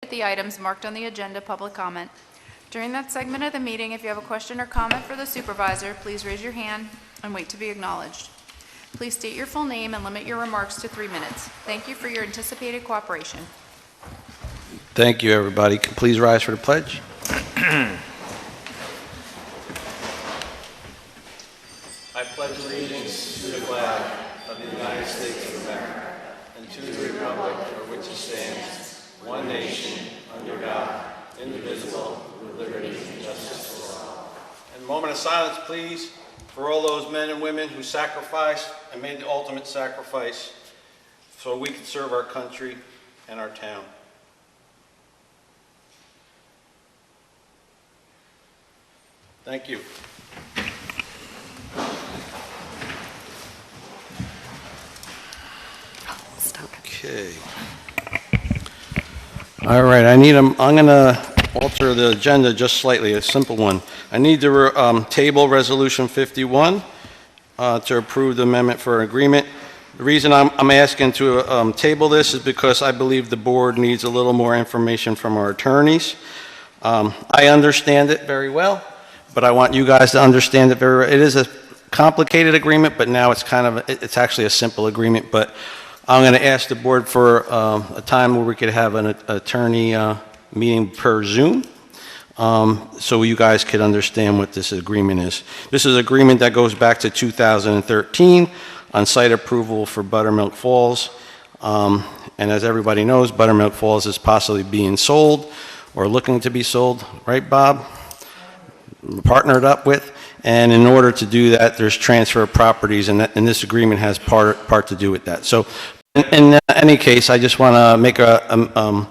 The items marked on the agenda, public comment. During that segment of the meeting, if you have a question or comment for the supervisor, please raise your hand and wait to be acknowledged. Please state your full name and limit your remarks to 3 minutes. Thank you for your anticipated cooperation. Thank you, everybody. Please rise for the pledge. I pledge allegiance to the flag of the United States of America and to the republic for which it stands, one nation, under God, indivisible, with liberty and justice for all. And a moment of silence, please, for all those men and women who sacrificed and made the ultimate sacrifice so we could serve our country and our town. Thank you. Okay. All right, I'm going to alter the agenda just slightly, a simple one. I need to table Resolution 51 to approve the amendment for agreement. The reason I'm asking to table this is because I believe the board needs a little more information from our attorneys. I understand it very well, but I want you guys to understand it very well. It is a complicated agreement, but now it's actually a simple agreement. But I'm going to ask the board for a time where we could have an attorney meeting per Zoom, so you guys could understand what this agreement is. This is an agreement that goes back to 2013 on site approval for Buttermilk Falls. And as everybody knows, Buttermilk Falls is possibly being sold or looking to be sold, right, Bob? Partnered up with. And in order to do that, there's transfer of properties, and this agreement has part to do with that. So in any case, I just want to make a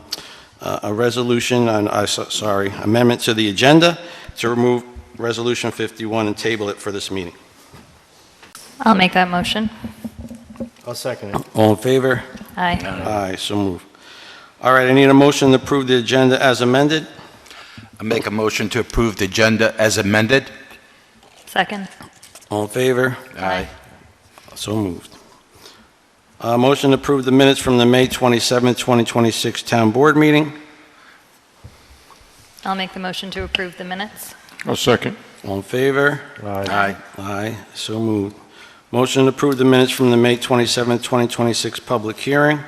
resolution, amendment to the agenda to remove Resolution 51 and table it for this meeting. I'll make that motion. I'll second it. All in favor? Aye. Aye, so moved. All right, I need a motion to approve the agenda as amended. I make a motion to approve the agenda as amended. Second. All in favor? Aye. So moved. Motion to approve the minutes from the May 27, 2026 Town Board meeting. I'll make the motion to approve the minutes. I'll second. All in favor? Aye. Aye, so moved. Motion to approve the minutes from the May 27, 2026 public hearing.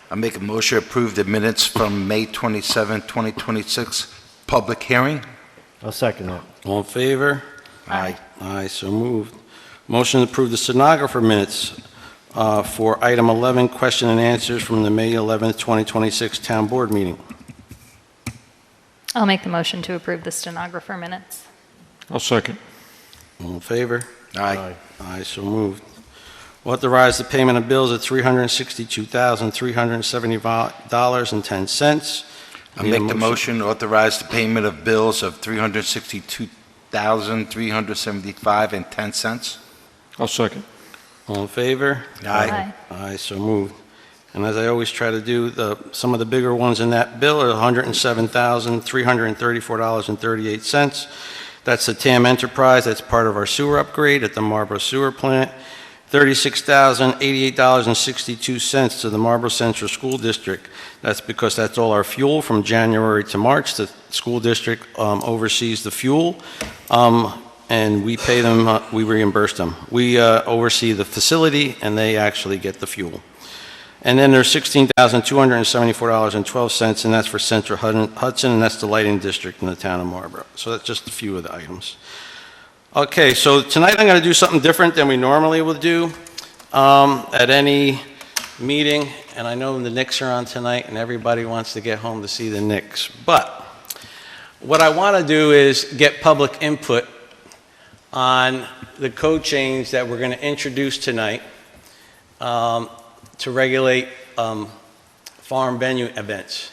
I make a motion to approve the minutes from May 27, 2026 public hearing. I'll second it. All in favor? Aye. Aye, so moved. Motion to approve the stenographer minutes for item 11, question and answers from the May 11, 2026 Town Board meeting. I'll make the motion to approve the stenographer minutes. I'll second. All in favor? Aye. Aye, so moved. Authorize the payment of bills of $362,370.10. I make the motion to authorize the payment of bills of $362,375.10. I'll second. All in favor? Aye. Aye, so moved. And as I always try to do, some of the bigger ones in that bill are $107,334.38. That's the TAM Enterprise. That's part of our sewer upgrade at the Marlborough Sewer Plant. $36,088.62 to the Marlborough Central School District. That's because that's all our fuel from January to March. The school district oversees the fuel, and we pay them, we reimburse them. We oversee the facility, and they actually get the fuel. And then there's $16,274.12, and that's for Central Hudson, and that's the lighting district in the town of Marlborough. So that's just a few of the items. Okay, so tonight I'm going to do something different than we normally will do at any meeting. And I know the Knicks are on tonight, and everybody wants to get home to see the Knicks. But what I want to do is get public input on the code change that we're going to introduce tonight to regulate farm venue events.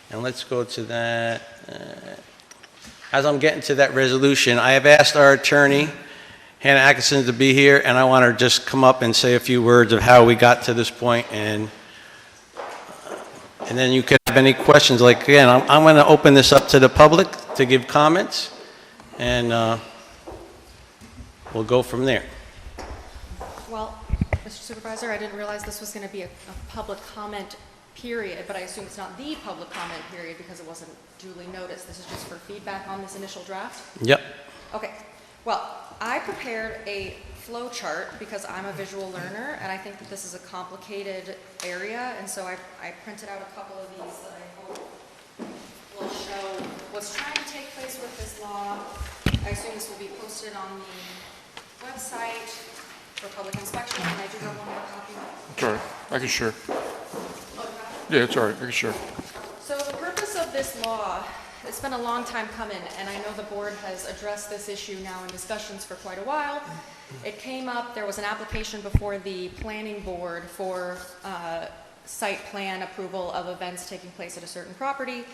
And let's go to that. As I'm getting to that resolution, I have asked our attorney, Hannah Atkinson, to be here, and I want her to just come up and say a few words of how we got to this point, and then you could have any questions. Like, again, I'm going to open this up to the public to give comments, and we'll go from there. Well, Mr. Supervisor, I didn't realize this was going to be a public comment period, but I assume it's not the public comment period because it wasn't duly noticed. This is just for feedback on this initial draft? Yep. Okay, well, I prepared a flow chart because I'm a visual learner and I think that this is a complicated area, and so I printed out a couple of these that I hope will show what's trying to take place with this law. I assume this will be posted on the website for public inspection, and I do have one more copy. It's all right. I can share. Yeah, it's all right. I can share. So the purpose of this law, it's been a long time coming, and I know the board has addressed this issue now in discussions for quite a while. It came up, there was an application before the planning board for site plan approval of events taking place at a certain property,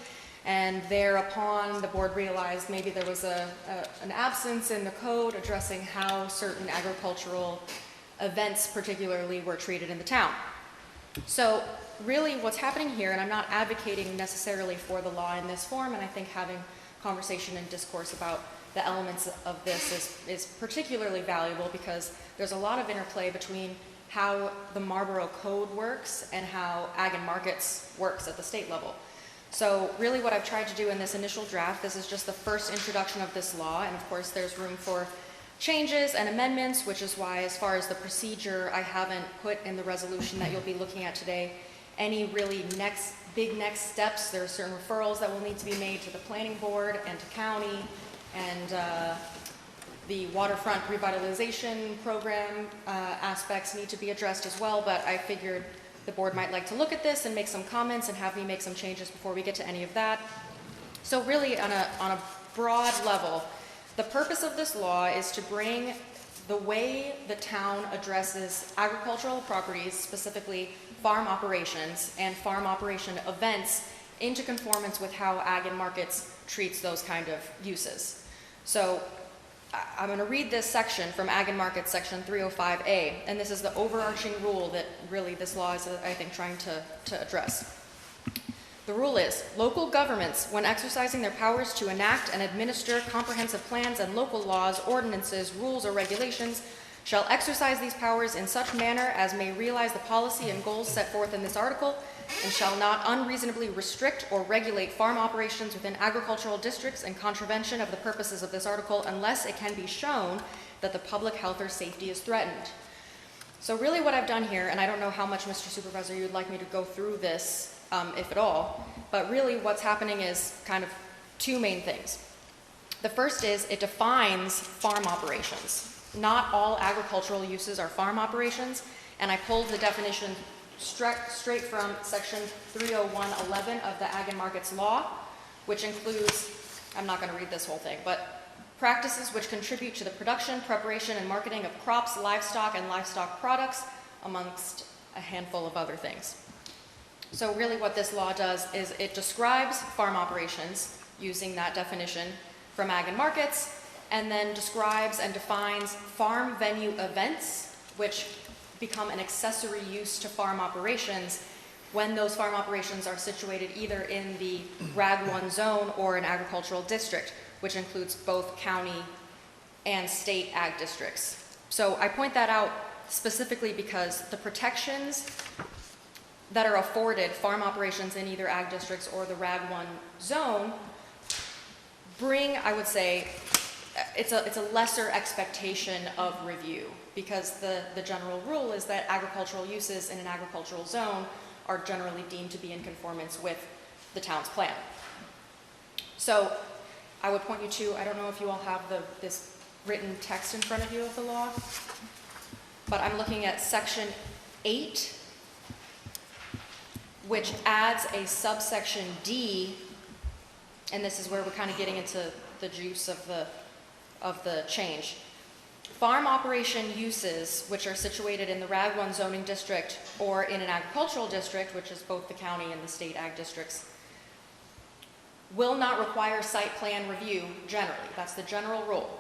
and thereupon the board realized maybe there was an absence in the code addressing how certain agricultural events particularly were treated in the town. So really what's happening here, and I'm not advocating necessarily for the law in this form, and I think having conversation and discourse about the elements of this is particularly valuable because there's a lot of interplay between how the Marlborough Code works and how Ag and Markets works at the state level. So really what I've tried to do in this initial draft, this is just the first introduction of this law, and of course there's room for changes and amendments, which is why as far as the procedure, I haven't put in the resolution that you'll be looking at today any really big next steps. There are certain referrals that will need to be made to the planning board and to county, and the waterfront revitalization program aspects need to be addressed as well, but I figured the board might like to look at this and make some comments and have me make some changes before we get to any of that. So really on a broad level, the purpose of this law is to bring the way the town addresses agricultural properties, specifically farm operations and farm operation events, into conformance with how Ag and Markets treats those kind of uses. So I'm going to read this section from Ag and Markets, section 305A, and this is the overarching rule that really this law is, I think, trying to address. The rule is, local governments, when exercising their powers to enact and administer comprehensive plans and local laws, ordinances, rules, or regulations, shall exercise these powers in such manner as may realize the policy and goals set forth in this article, and shall not unreasonably restrict or regulate farm operations within agricultural districts in contravention of the purposes of this article unless it can be shown that the public health or safety is threatened. So really what I've done here, and I don't know how much, Mr. Supervisor, you'd like me to go through this, if at all, but really what's happening is kind of two main things. The first is it defines farm operations. Not all agricultural uses are farm operations, and I pulled the definition straight from section 301.11 of the Ag and Markets Law, which includes, I'm not going to read this whole thing, but practices which contribute to the production, preparation, and marketing of crops, livestock, and livestock products, amongst a handful of other things. So really what this law does is it describes farm operations using that definition from Ag and Markets, and then describes and defines farm venue events, which become an accessory use to farm operations when those farm operations are situated either in the RAG 1 zone or an agricultural district, which includes both county and state ag districts. So I point that out specifically because the protections that are afforded farm operations in either ag districts or the RAG 1 zone bring, I would say, it's a lesser expectation of review, because the general rule is that agricultural uses in an agricultural zone are generally deemed to be in conformance with the town's plan. So I would point you to, I don't know if you all have this written text in front of you of the law, but I'm looking at section 8, which adds a subsection D, and this is where we're kind of getting into the juice of the change. Farm operation uses which are situated in the RAG 1 zoning district or in an agricultural district, which is both the county and the state ag districts, will not require site plan review generally. That's the general rule.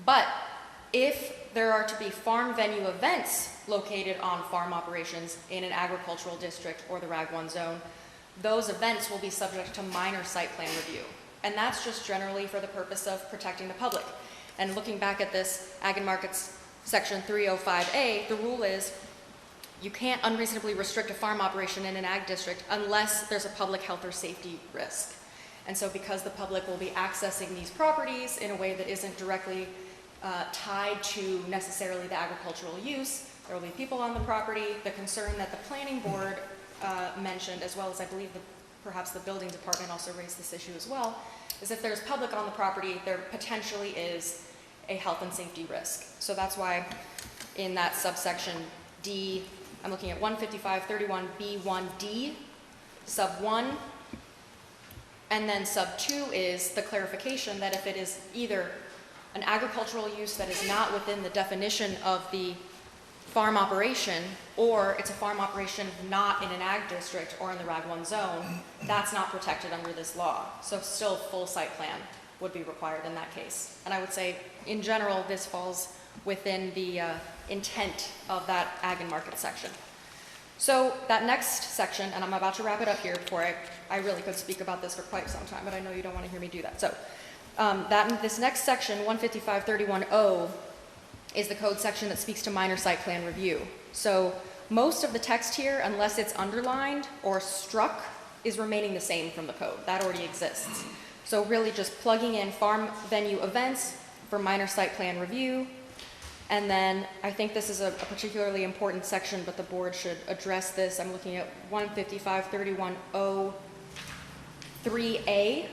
But if there are to be farm venue events located on farm operations in an agricultural district or the RAG 1 zone, those events will be subject to minor site plan review. And that's just generally for the purpose of protecting the public. And looking back at this Ag and Markets section 305A, the rule is you can't unreasonably restrict a farm operation in an ag district unless there's a public health or safety risk. And so because the public will be accessing these properties in a way that isn't directly tied to necessarily the agricultural use, there will be people on the property. The concern that the planning board mentioned, as well as I believe perhaps the building department also raised this issue as well, is if there's public on the property, there potentially is a health and safety risk. So that's why in that subsection D, I'm looking at 155.31B1D, sub 1, and then sub 2 is the clarification that if it is either an agricultural use that is not within the definition of the farm operation, or it's a farm operation not in an ag district or in the RAG 1 zone, that's not protected under this law. So still full site plan would be required in that case. And I would say, in general, this falls within the intent of that ag and market section. So that next section, and I'm about to wrap it up here before I really could speak about this for quite some time, but I know you don't want to hear me do that. So this next section, 155.31O, is the code section that speaks to minor site plan review. So most of the text here, unless it's underlined or struck, is remaining the same from the code. That already exists. So really just plugging in farm venue events for minor site plan review. And then I think this is a particularly important section, but the board should address this. I'm looking at 155.31O3A.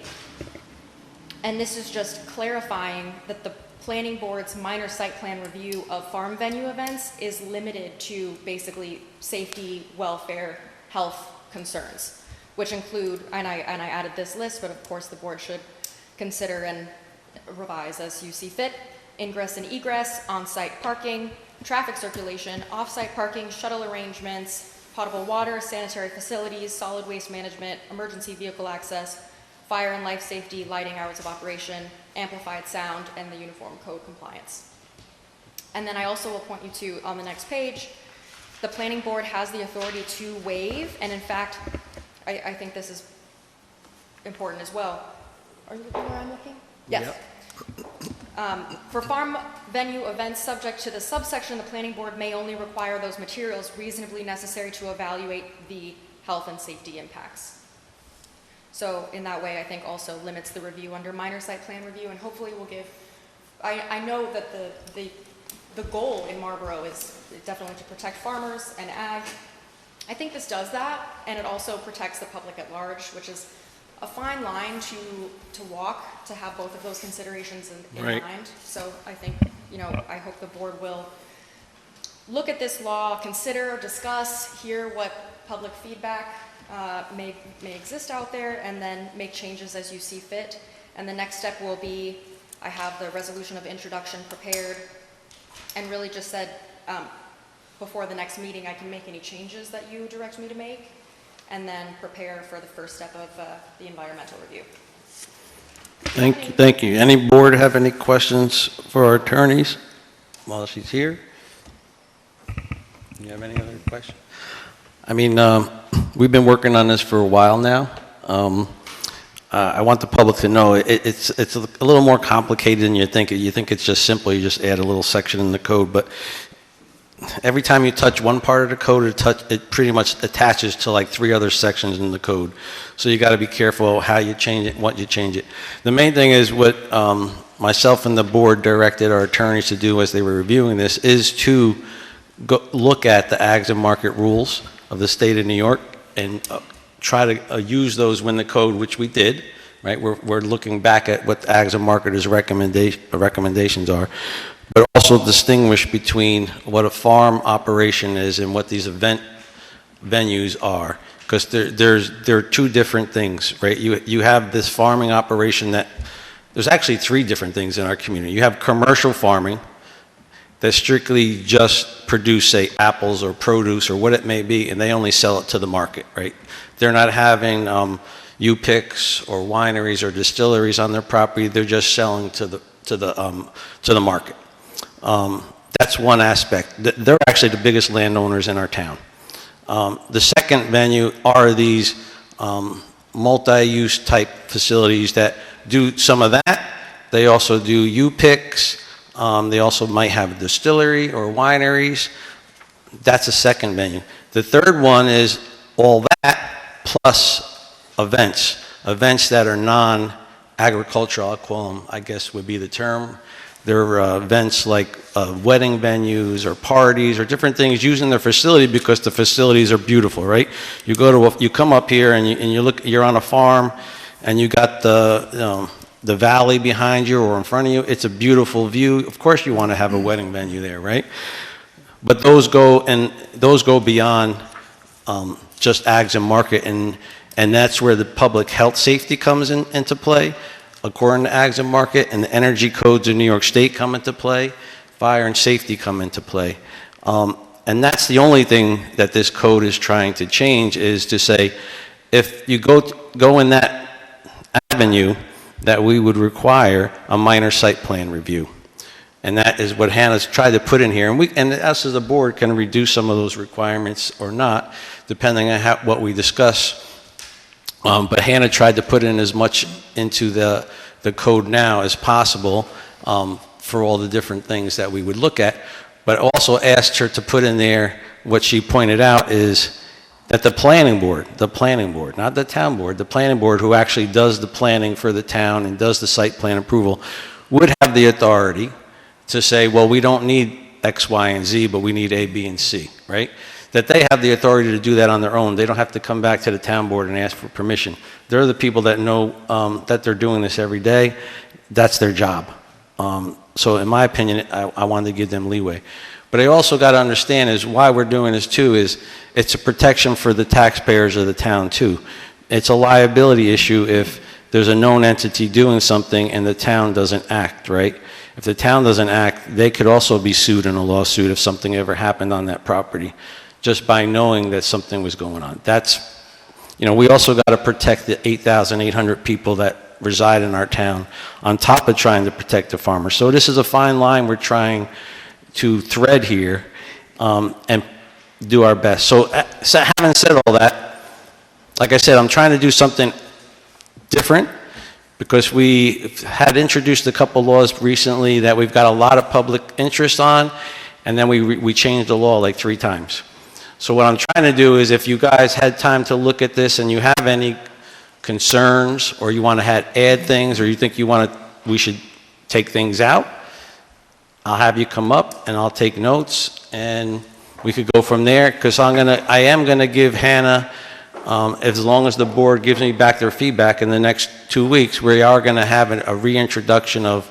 And this is just clarifying that the planning board's minor site plan review of farm venue events is limited to basically safety, welfare, health concerns, which include, and I added this list, but of course the board should consider and revise as you see fit: ingress and egress, on-site parking, traffic circulation, off-site parking, shuttle arrangements, potable water, sanitary facilities, solid waste management, emergency vehicle access, fire and life safety, lighting, hours of operation, amplified sound, and the uniform code compliance. And then I also will point you to, on the next page, the planning board has the authority to waive, and in fact, I think this is important as well. Are you looking where I'm looking? Yes. Yep. For farm venue events subject to the subsection, the planning board may only require those materials reasonably necessary to evaluate the health and safety impacts. So in that way, I think also limits the review under minor site plan review, and hopefully will give, I know that the goal in Marlborough is definitely to protect farmers and ag. I think this does that, and it also protects the public at large, which is a fine line to walk, to have both of those considerations in Right. mind. So I think, I hope the board will look at this law, consider, discuss, hear what public feedback may exist out there, and then make changes as you see fit. And the next step will be, I have the resolution of introduction prepared, and really just said, before the next meeting I can make any changes that you direct me to make, and then prepare for the first step of the environmental review. Thank you. Any board have any questions for our attorneys while she's here? You have any other questions? I mean, we've been working on this for a while now. I want the public to know it's a little more complicated than you think. You think it's just simple. You just add a little section in the code, but every time you touch one part of the code, it pretty much attaches to like 3 other sections in the code. So you got to be careful how you change it, what you change it. The main thing is what myself and the board directed our attorneys to do as they were reviewing this is to look at the ags and market rules of the state of New York and try to use those when the code, which we did, right? We're looking back at what the ags and marketers' recommendations are, but also distinguish between what a farm operation is and what these event venues are, because they're 2 different things, right? You have this farming operation that, there's actually 3 different things in our community. You have commercial farming that strictly just produce, say, apples or produce or what it may be, and they only sell it to the market, right? They're not having U-picks or wineries or distilleries on their property. They're just selling to the market. That's one aspect. They're actually the biggest landowners in our town. The second venue are these multi-use type facilities that do some of that. They also do U-picks. They also might have a distillery or wineries. That's a second venue. The third one is all that plus events. Events that are non-agricultural, I'll call them, I guess would be the term. They're events like wedding venues or parties or different things using their facility because the facilities are beautiful, right? You come up here and you look, you're on a farm and you got the valley behind you or in front of you. It's a beautiful view. Of course you want to have a wedding venue there, right? But those go beyond just ags and market, and that's where the public health safety comes into play, according to ags and market, and the energy codes of New York State come into play, fire and safety come into play. And that's the only thing that this code is trying to change, is to say, if you go in that avenue, that we would require a minor site plan review. And that is what Hannah's tried to put in here. And us as a board can reduce some of those requirements or not, depending on what we discuss. But Hannah tried to put in as much into the code now as possible for all the different things that we would look at. But also asked her to put in there what she pointed out is that the planning board, not the town board, the planning board who actually does the planning for the town and does the site plan approval, would have the authority to say, well, we don't need X, Y, and Z, but we need A, B, and C, right? That they have the authority to do that on their own. They don't have to come back to the town board and ask for permission. They're the people that know that they're doing this every day. That's their job. So in my opinion, I wanted to give them leeway. But I also got to understand is why we're doing this too is it's a protection for the taxpayers of the town too. It's a liability issue if there's a known entity doing something and the town doesn't act, right? If the town doesn't act, they could also be sued in a lawsuit if something ever happened on that property, just by knowing that something was going on. That's, we also got to protect the 8,800 people that reside in our town, on top of trying to protect the farmers. So this is a fine line we're trying to thread here and do our best. So having said all that, like I said, I'm trying to do something different, because we had introduced a couple laws recently that we've got a lot of public interest on, and then we changed the law like 3 times. So what I'm trying to do is, if you guys had time to look at this and you have any concerns, or you want to add things, or you think we should take things out, I'll have you come up and I'll take notes and we could go from there, because I am gonna give Hannah, as long as the board gives me back their feedback in the next 2 weeks, we are going to have a reintroduction of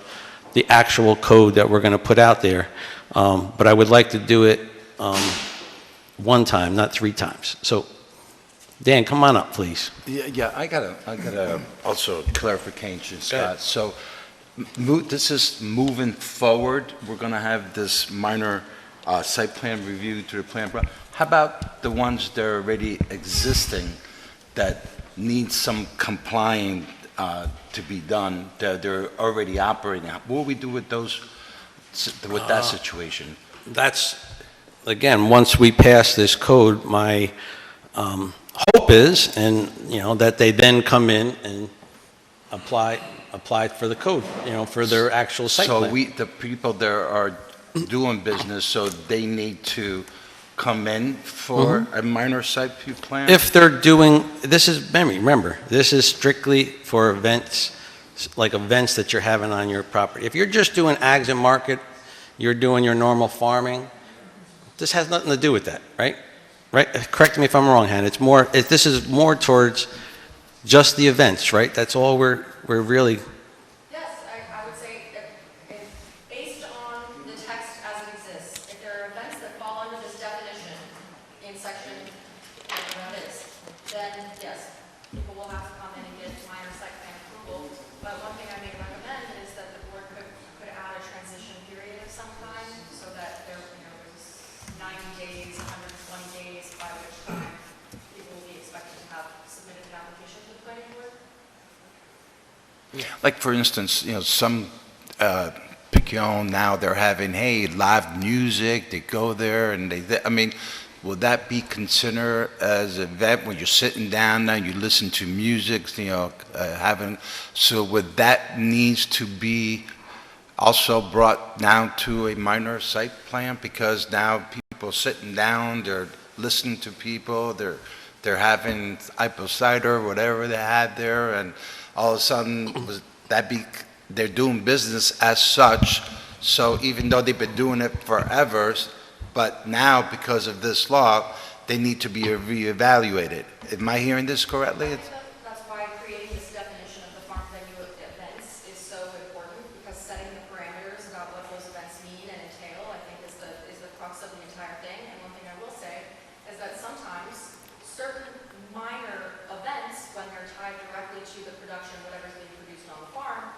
the actual code that we're going to put out there. But I would like to do it 1 time, not 3 times. So, Dan, come on up, please. Yeah, I got a also clarification, Scott. So, this is moving forward. We're going to have this minor site plan review through the plan. How about the ones that are already existing that need some complying to be done, that they're already operating? What will we do with those, with that situation? That's, again, once we pass this code, my hope is, and that they then come in and apply for the code, for their actual site plan. So the people that are doing business, so they need to come in for a minor site plan? If they're doing, remember, this is strictly for events, like events that you're having on your property. If you're just doing ags and market, you're doing your normal farming, this has nothing to do with that, right? Right? Correct me if I'm wrong, Hannah. This is more towards just the events, right? That's all we're really. Yes, I would say, based on the text as it exists, if there are events that fall under this definition in section, whatever it is, then yes, people will have to come in and get minor site plan approval. But one thing I may recommend is that the board could add a transition period of some kind, so that there's 90 days, 120 days, by which time people will be expected to have submitted an application to the planning board. Like, for instance, some Picayune now, they're having, hey, live music, they go there and I mean, will that be considered as an event when you're sitting down there and you listen to music, so would that needs to be also brought down to a minor site plan, because now people sitting down, they're listening to people, they're having apple cider, whatever they had there, and all of a sudden, they're doing business as such. So even though they've been doing it forever, but now because of this law, they need to be reevaluated. Am I hearing this correctly? That's why creating this definition of the farm venue events is so important, because setting the parameters about what those events mean and entail, I think, is the crux of the entire thing. And one thing I will say is that sometimes certain minor events, when they're tied directly to the production, whatever's being produced on the farm,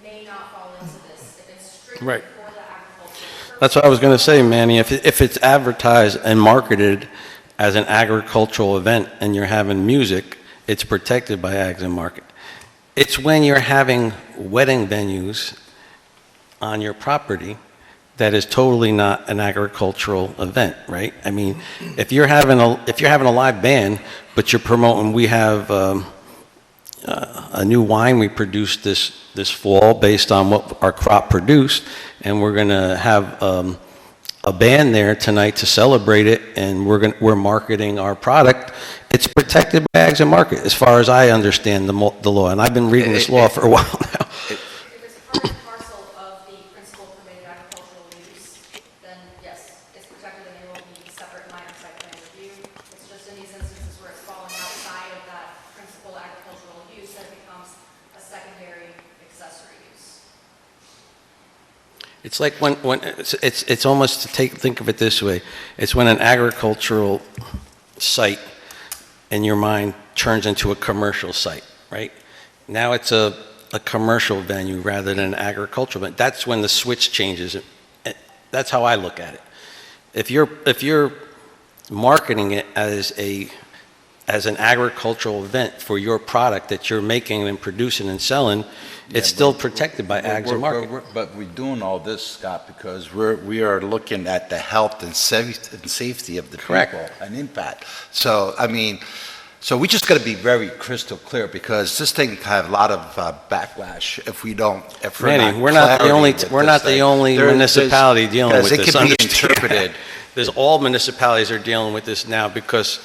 may not fall into this. If it's strictly Right. for the agricultural That's what I was going to say, Manny. If it's advertised and marketed as an agricultural event and you're having music, it's protected by Ags and Market. It's when you're having wedding venues on your property that is totally not an agricultural event, right? I mean, if you're having a live band, but you're promoting, we have a new wine we produced this fall based on what our crop produced, and we're going to have a band there tonight to celebrate it, and we're marketing our product. It's protected by Ags and Market, as far as I understand the law, and I've been reading this law for a while now. If it's part and parcel of the principal permitted agricultural use, then yes, it's protected and there will be separate minor site plan review. It's just in these instances where it's falling outside of that principal agricultural use that it becomes a secondary accessory use. It's like when it's almost think of it this way. It's when an agricultural site in your mind turns into a commercial site, right? Now it's a commercial venue rather than an agricultural venue. That's when the switch changes. That's how I look at it. If you're marketing it as an agricultural event for your product that you're making and producing and selling, it's still protected by Ags and Market. But we're doing all this, Scott, because we are looking at the health and safety of the Correct. people and impact. So, I mean, so we just got to be very crystal clear, because this thing can have a lot of backlash if we're Manny, not we're not the clarity only with we're this not the thing. only municipality dealing with because this. it can be Understand. interpreted. There's all municipalities are dealing with this now because,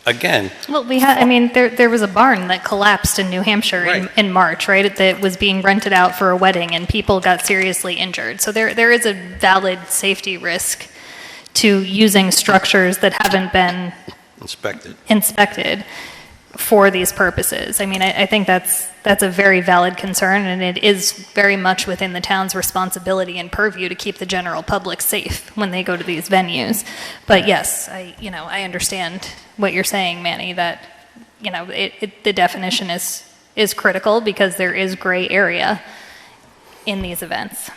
again, Well, I mean, there was a barn that collapsed in New Hampshire Right. in March, right? That was being rented out for a wedding, and people got seriously injured. So there is a valid safety risk to using structures that haven't been inspected for these purposes. I mean, I think that's a very valid concern, and it is very much within the town's responsibility and purview to keep the general public safe when they go to these venues. But yes, I understand what you're saying, Manny, that, the definition is critical because there is gray area in these events.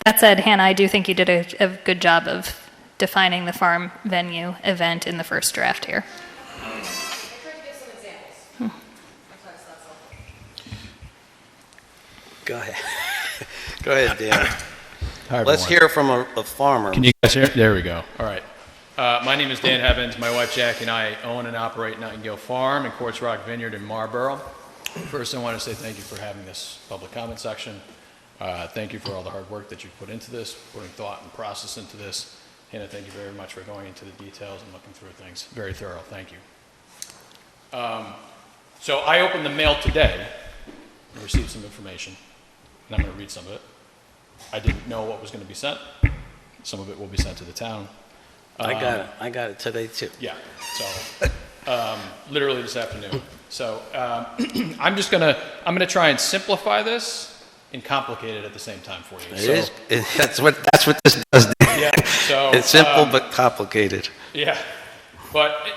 That said, Hannah, I do think you did a good job of defining the farm venue event in the first draft here. I tried to give some examples. Sometimes that's helpful. go ahead. Go ahead, Dan. Hi, Let's everyone. hear from a farmer. Can you guys hear? There we go. All right. My name is Dan Evans. My wife Jackie and I own and operate Nightingale Farm and Quartz Rock Vineyard in Marlborough. First, I want to say thank you for having this public comment section. Thank you for all the hard work that you've put into this, putting thought and process into this. Hannah, thank you very much for going into the details and looking through things. Very thorough. Thank you. So I opened the mail today and received some information, and I'm going to read some of it. I didn't know what was going to be sent. Some of it will be sent to the town. I got it today too. Yeah, so, literally this afternoon. So, I'm gonna try and simplify this and complicate it at the same time for you. It is. That's what this does. Yeah, so. It's simple but complicated. Yeah, but,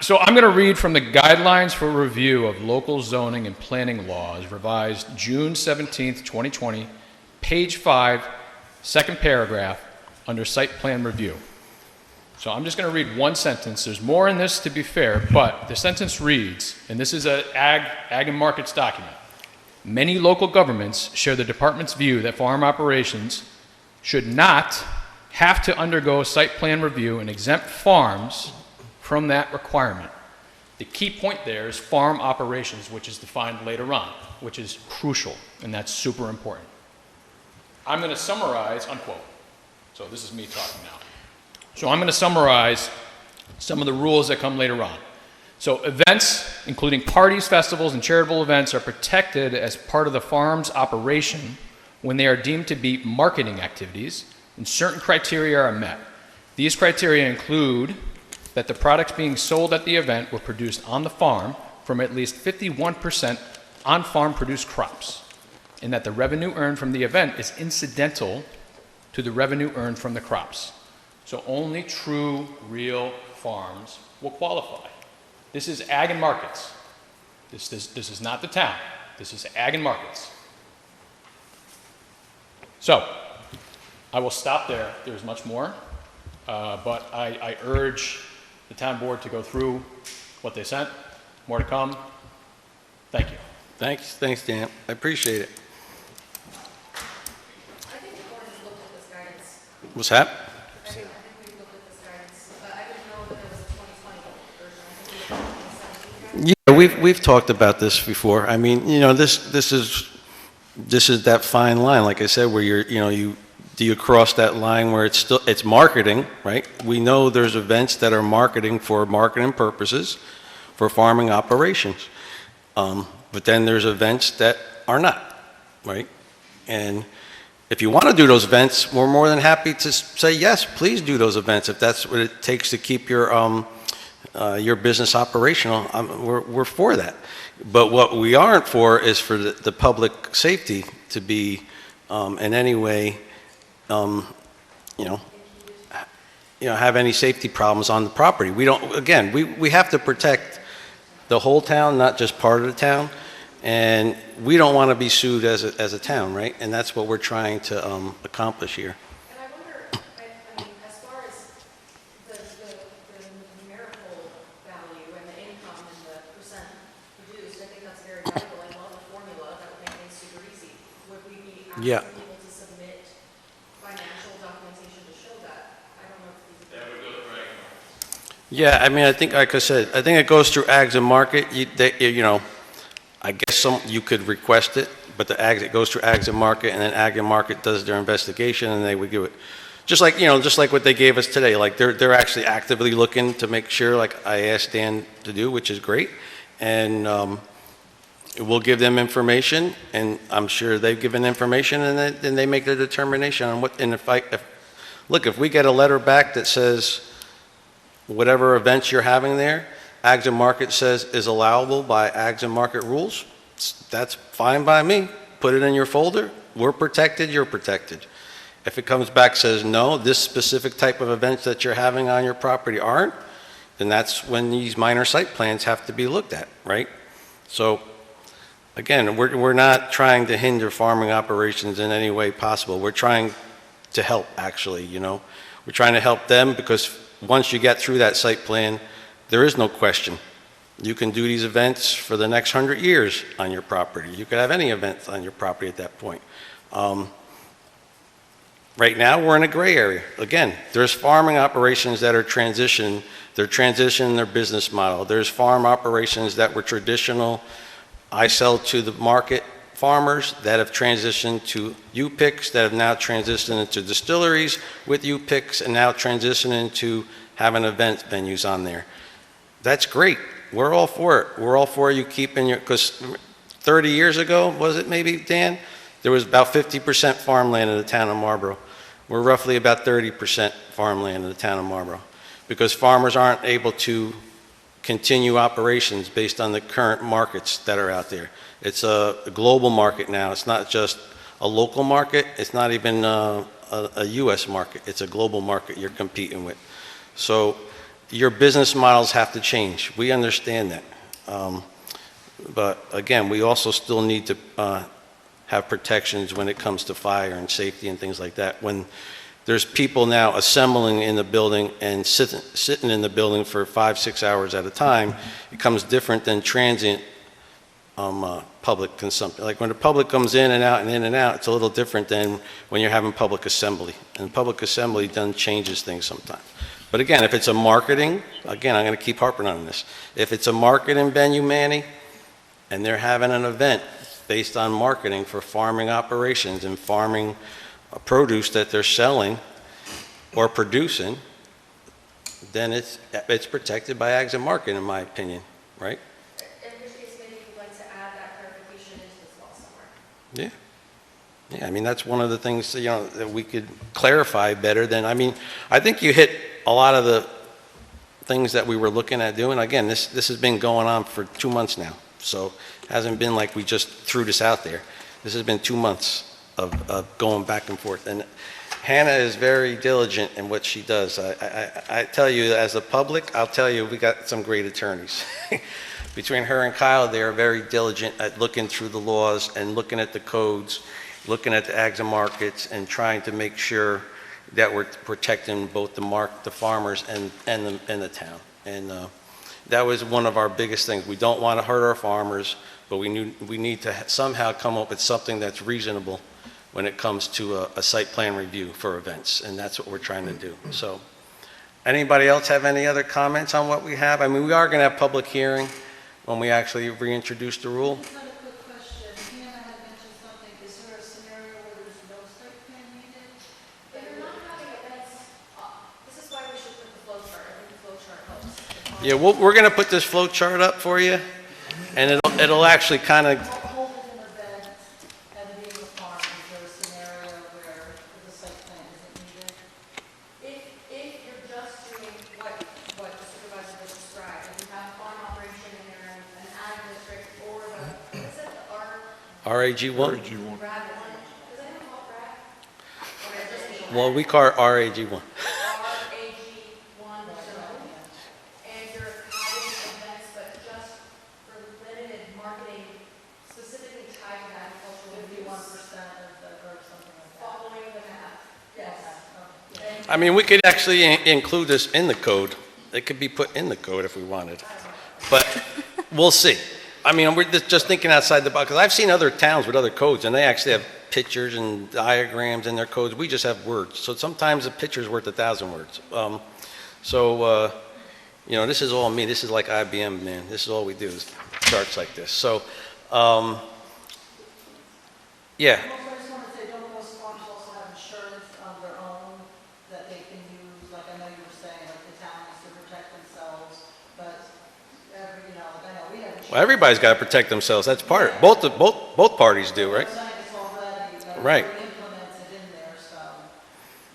so I'm gonna read from the Guidelines for Review of Local Zoning and Planning Laws, revised June 17th, 2020, page 5, second paragraph, under Site Plan Review. So I'm just going to read one sentence. There's more in this, to be fair, but the sentence reads, and this is an ag and markets document. Many local governments share the department's view that farm operations should not have to undergo site plan review and exempt farms from that requirement. The key point there is farm operations, which is defined later on, which is crucial, and that's super important. I'm going to summarize, unquote. So this is me talking now. So I'm going to summarize some of the rules that come later on. So events, including parties, festivals, and charitable events, are protected as part of the farm's operation when they are deemed to be marketing activities and certain criteria are met. These criteria include that the products being sold at the event were produced on the farm from at least 51% on-farm produced crops, and that the revenue earned from the event is incidental to the revenue earned from the crops. So only true, real farms will qualify. This is ag and markets. This is not the town. This is ag and markets. So I will stop there. There's much more, but I urge the town board to go through what they sent. More to come. Thank you. Thanks, Dan. I appreciate it. I think the board has looked at this guidance. What's that? I think we've looked at this guidance, but I didn't know that there was a 2020 version. I think we looked at the 2017 guidance. Yeah, we've talked about this before. I mean, this is that fine line, like I said, where do you cross that line where it's marketing, right? We know there's events that are marketing for marketing purposes, for farming operations. But then there's events that are not, right? And if you want to do those events, we're more than happy to say, yes, please do those events if that's what it takes to keep your business operational. We're for that. But what we aren't for is for the public safety to be in any way, have any safety problems on the property. We don't. Again, we have to protect the whole town, not just part of the town, and we don't want to be sued as a town, right? And that's what we're trying to accomplish here. And I wonder, I mean, as far as the numerical value and the income and the percent produced, I think that's very valuable. I love the formula. That would make things super easy. Would we be asking Yeah. people to submit financial documentation to show that? I don't know if these. That would go right. Yeah, I mean, I think, like I said, I think it goes through Ags and Market. I guess you could request it, but it goes through Ags and Market, and then Ag and Market does their investigation, and they would give it. Just like what they gave us today. Like they're actually actively looking to make sure, like I asked Dan to do, which is great, and we'll give them information, and I'm sure they've given information, and then they make their determination on what. And if we get a letter back that says whatever events you're having there, Ags and Market says is allowable by Ags and Market rules, that's fine by me. Put it in your folder. We're protected, you're protected. If it comes back says no, this specific type of events that you're having on your property aren't, then that's when these minor site plans have to be looked at, right? So again, we're not trying to hinder farming operations in any way possible. We're trying to help, actually, We're trying to help them because once you get through that site plan, there is no question. You can do these events for the next 100 years on your property. You could have any events on your property at that point. Right now, we're in a gray area. Again, there's farming operations that are transitioning. They're transitioning their business model. There's farm operations that were traditional. I sell to the market farmers that have transitioned to U-picks, that have now transitioned into distilleries with U-picks, and now transitioning to having event venues on there. That's great. We're all for it. We're all for you keeping because 30 years ago, was it maybe, Dan? There was about 50% farmland in the town of Marlborough. We're roughly about 30% farmland in the town of Marlborough because farmers aren't able to continue operations based on the current markets that are out there. It's a global market now. It's not just a local market. It's not even a U.S. market. It's a global market you're competing with. So your business models have to change. We understand that. But again, we also still need to have protections when it comes to fire and safety and things like that. When there's people now assembling in the building and sitting in the building for 5-6 hours at a time, it becomes different than transient public consumption. Like when the public comes in and out, it's a little different than when you're having public assembly. And public assembly then changes things sometimes. But again, if it's a marketing, again, I'm going to keep harping on this. If it's a marketing venue, Manny, and they're having an event based on marketing for farming operations and farming produce that they're selling or producing, then it's protected by Ags and Market, in my opinion, right? In which case, maybe you'd like to add that clarification into this law somewhere. Yeah. Yeah, I mean, that's one of the things, that we could clarify better than, I mean, I think you hit a lot of the things that we were looking at doing. Again, this has been going on for 2 months now, so it hasn't been like we just threw this out there. This has been 2 months of going back and forth, and Hannah is very diligent in what she does. I tell you, as a public, I'll tell you, we got some great attorneys. Between her and Kyle, they are very diligent at looking through the laws and looking at the codes, looking at the Ags and Markets, and trying to make sure that we're protecting both the farmers and the town. And that was one of our biggest things. We don't want to hurt our farmers, but we need to somehow come up with something that's reasonable when it comes to a site plan review for events, and that's what we're trying to do. So, anybody else have any other comments on what we have? I mean, we are going to have public hearing when we actually reintroduce the rule. Just another quick question. Hannah had mentioned something. Is there a scenario where there's no site plan needed? If you're not having events, this is why we should put the flow chart. I think the flow chart helps. Yeah, we're going to put this flow chart up for you, and it'll actually kind of, Holding an event and being a farm, is there a scenario where the site plan isn't needed? If you're just doing what the supervisor just described, if you have farm operation in there, an ag district, or what is it, the RAG1. RAG one? Does anyone call it RAG? Or is it just Well, we call it RAG1. RAG1 zone? And you're having events, but just for limited marketing specifically tied to agricultural use, 51% of the, or something like that? following the map, yes. Okay. I mean, we could actually include this in the code. It could be put in the code if we wanted. But we'll see. I mean, we're just thinking outside the box, because I've seen other towns with other codes, and they actually have pictures and diagrams in their codes. We just have words. So sometimes a picture's worth 1,000 words. This is all me. This is like IBM, man. This is all we do is charts like this. So, yeah. Also, I just want to say, don't those farms also have insurance of their own that they can use? Like, I know you were saying, like, the town needs to protect themselves, but I know we have insurance. Well, everybody's got to protect themselves. That's part. Both parties do, right? It's already, Right. implemented in there, so,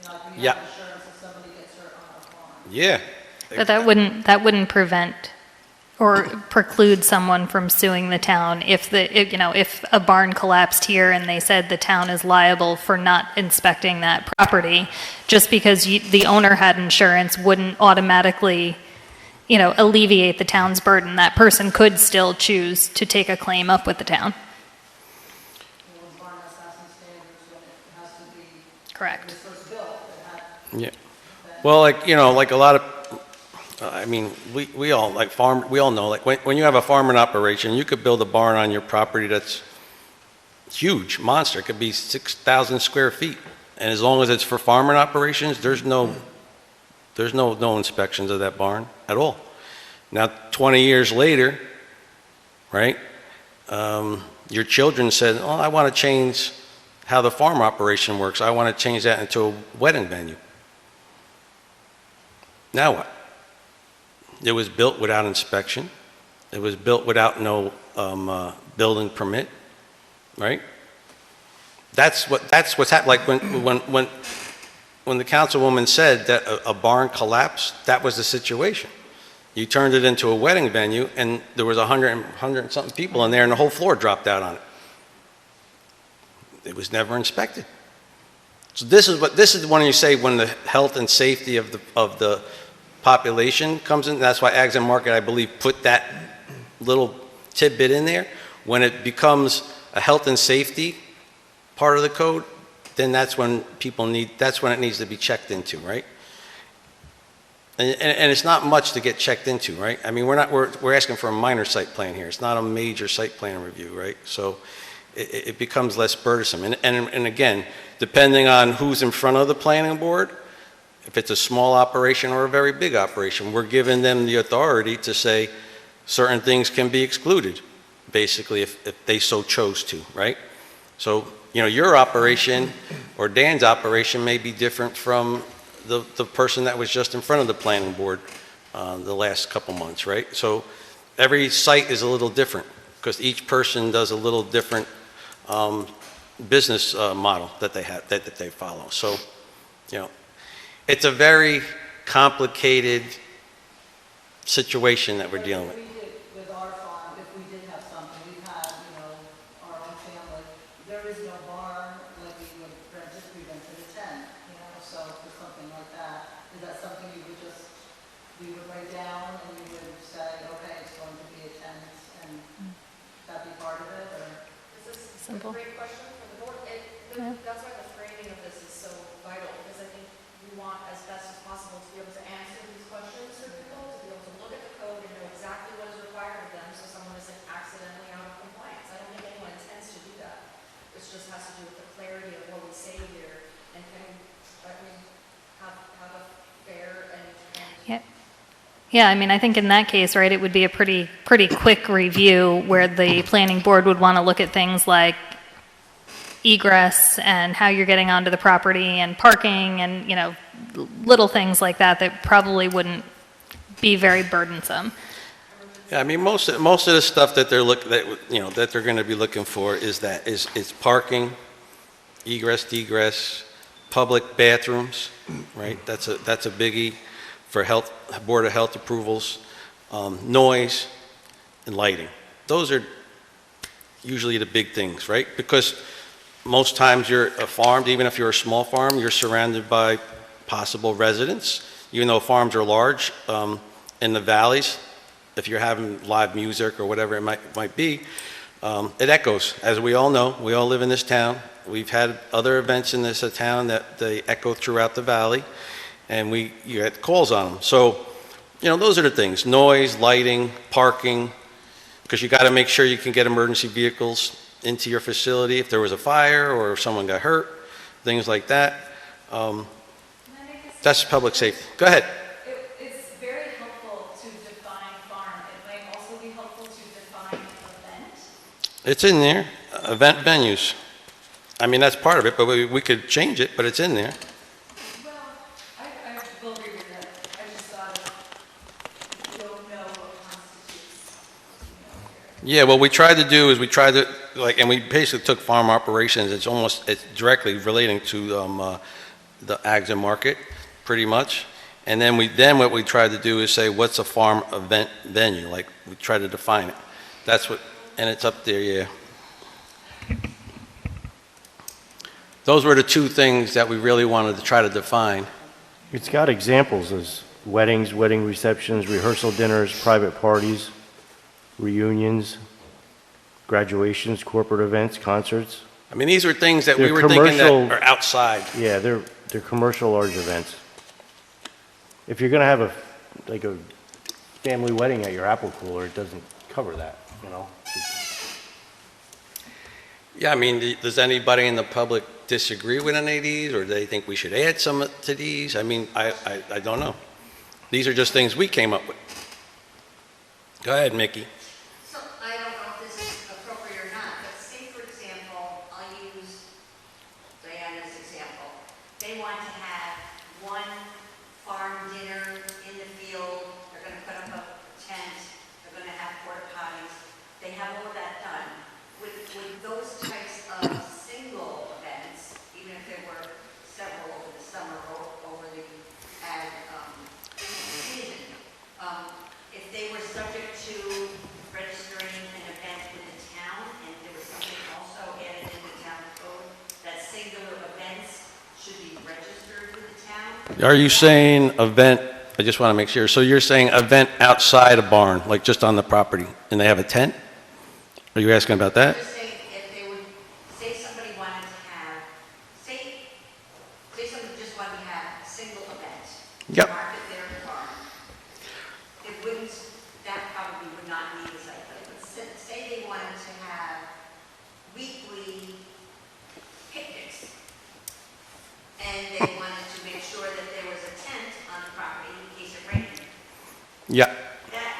if we Yeah. have insurance if somebody gets hurt on a farm. Yeah. But that wouldn't prevent or preclude someone from suing the town if if a barn collapsed here and they said the town is liable for not inspecting that property, just because the owner had insurance wouldn't automatically, alleviate the town's burden. That person could still choose to take a claim up with the town. Barn has some standards when it has to be, Correct. when it was first built, it had Yeah. Well, like a lot of, I mean, we all know, like when you have a farming operation, you could build a barn on your property that's huge, monster. It could be 6,000 square feet. And as long as it's for farming operations, there's no inspections of that barn at all. Now, 20 years later, right, your children said, oh, I want to change how the farm operation works. I want to change that into a wedding venue. Now what? It was built without inspection. It was built without no building permit, right? That's what's happened. Like when the councilwoman said that a barn collapsed, that was the situation. You turned it into a wedding venue, and there was 100 and something people in there, and the whole floor dropped out on it. It was never inspected. So this is when you say when the health and safety of the population comes in. That's why Ags and Market, I believe, put that little tidbit in there. When it becomes a health and safety part of the code, then that's when it needs to be checked into, right? And it's not much to get checked into, right? I mean, we're asking for a minor site plan here. It's not a major site plan review, right? So it becomes less burdensome. And again, depending on who's in front of the planning board, if it's a small operation or a very big operation, we're giving them the authority to say certain things can be excluded, basically, if they so chose to, right? So, your operation or Dan's operation may be different from the person that was just in front of the planning board the last couple months, right? So every site is a little different because each person does a little different business model that they have, that they follow. So, you know, it's a very complicated situation that we're dealing with. We did with our farm, if we did have something, we've had, you know, our own family, there is no barn, like we would rent it, we rented a tent, you know, so for something like that, is that something you would just, we would write down and you would say, okay, it's going to be a tent, and that be part of it, or? This is Simple. a great question for the board. That's why the framing of this is so vital, because I think we want as best as possible to be able to answer these questions for people, to be able to look at the code and know exactly what is required of them, so someone isn't accidentally out of compliance. I don't think anyone intends to do that. This just has to do with the clarity of what we say here, and can, I mean, have a fair and Yeah. Yeah, I mean, I think in that case, right, it would be a pretty quick review where the planning board would want to look at things like egress and how you're getting onto the property and parking and, you know, little things like that that probably wouldn't be very burdensome. Yeah, I mean, most of the stuff that that they're going to be looking for is parking, egress, degress, public bathrooms, right? That's a biggie for Board of Health approvals, noise, and lighting. Those are usually the big things, right? Because most times you're a farm, even if you're a small farm, you're surrounded by possible residents. Even though farms are large, in the valleys, if you're having live music or whatever it might be, it echoes. As we all know, we all live in this town. We've had other events in this town that they echo throughout the valley, and you get calls on them. So, you know, those are the things: noise, lighting, parking, because you got to make sure you can get emergency vehicles into your facility if there was a fire or if someone got hurt, things like that. That's public safety. Go ahead. It's very helpful to define farm. It might also be helpful to define event. It's in there, event venues. I mean, that's part of it, but we could change it, but it's in there. Well, I will read it. I just thought you don't know what constitutes, Yeah, what we tried to do is and we basically took farm operations. It's directly relating to the ags and market, pretty much. And then what we tried to do is say, what's a farm event venue? Like, we try to define it. And it's up there, yeah. Those were the two things that we really wanted to try to define. It's got examples as weddings, wedding receptions, rehearsal dinners, private parties, reunions, graduations, corporate events, concerts. I mean, these are things that we They're were thinking that commercial- are outside. Yeah, they're commercial large events. If you're gonna have a family wedding at your apple cooler, it doesn't cover that, you know? Yeah, I mean, does anybody in the public disagree with any of these, or do they think we should add some to these? I mean, I don't know. These are just things we came up with. Go ahead, Mickey. So I don't know if this is appropriate or not, but say, for example, I'll use Diana's example. They want to have one farm dinner in the field, they're going to put up a tent, they're going to have porta potties. They have all of that done. With those types of single events, even if there were several over the summer or over the ag season, if they were subject to registering an event with the town, and there was something also added in the town code, that singular events should be registered with the town. Are you saying event, I just want to make sure, so you're saying event outside a barn, like just on the property, and they have a tent? Are you asking about that? Just saying, if they would, say somebody wanted to have, say somebody just wanted to have a single event. Yep. Market their farm. It wouldn't, that probably would not need a site plan, but say they wanted to have weekly picnics. And they wanted to make sure that there was a tent on the property in case it rained. Yeah. That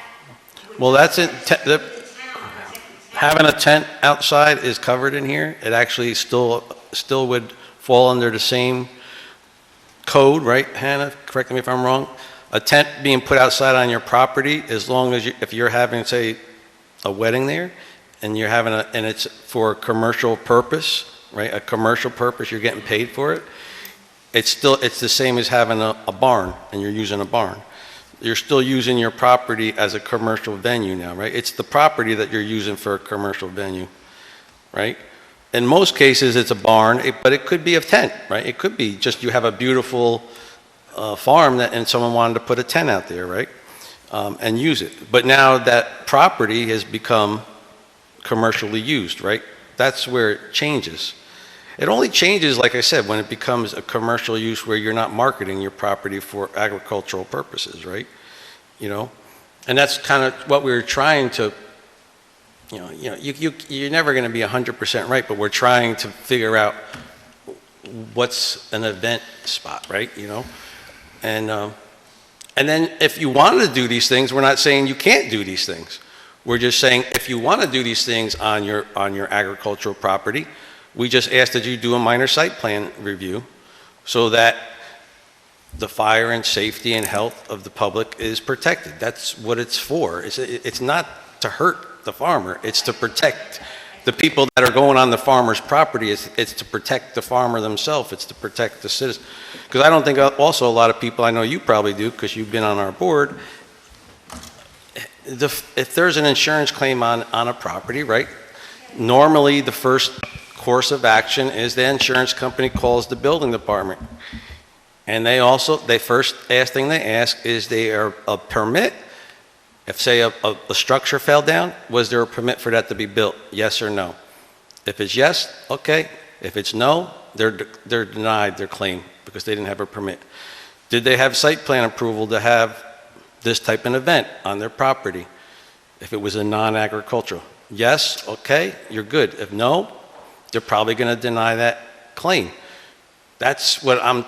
would Well, that's it. protect the town, protect the town. Having a tent outside is covered in here. It actually still would fall under the same code, right, Hannah? Correct me if I'm wrong. A tent being put outside on your property, as long as if you're having, say, a wedding there, and you're having and it's for a commercial purpose, right? A commercial purpose, you're getting paid for it. It's the same as having a barn, and you're using a barn. You're still using your property as a commercial venue now, right? It's the property that you're using for a commercial venue, right? In most cases, it's a barn, but it could be a tent, right? It could be just you have a beautiful farm and someone wanted to put a tent out there, right? And use it. But now that property has become commercially used, right? That's where it changes. It only changes, like I said, when it becomes a commercial use where you're not marketing your property for agricultural purposes, right? You know, and that's kind of what we were trying to, you're never going to be 100% right, but we're trying to figure out what's an event spot, right? You know, and then if you want to do these things, we're not saying you can't do these things. We're just saying if you want to do these things on your agricultural property, we just ask that you do a minor site plan review so that the fire and safety and health of the public is protected. That's what it's for. It's not to hurt the farmer. It's to protect the people that are going on the farmer's property. It's to protect the farmer themselves. It's to protect the citizen. Because I don't think also a lot of people, I know you probably do because you've been on our board, if there's an insurance claim on a property, right? Normally the first course of action is the insurance company calls the building department. And they first thing they ask is there a permit? If, say, a structure fell down, was there a permit for that to be built? Yes or no? If it's yes, okay. If it's no, they're denied their claim because they didn't have a permit. Did they have site plan approval to have this type of event on their property? If it was a non-agricultural. Yes, okay, you're good. If no, they're probably going to deny that claim. That's what I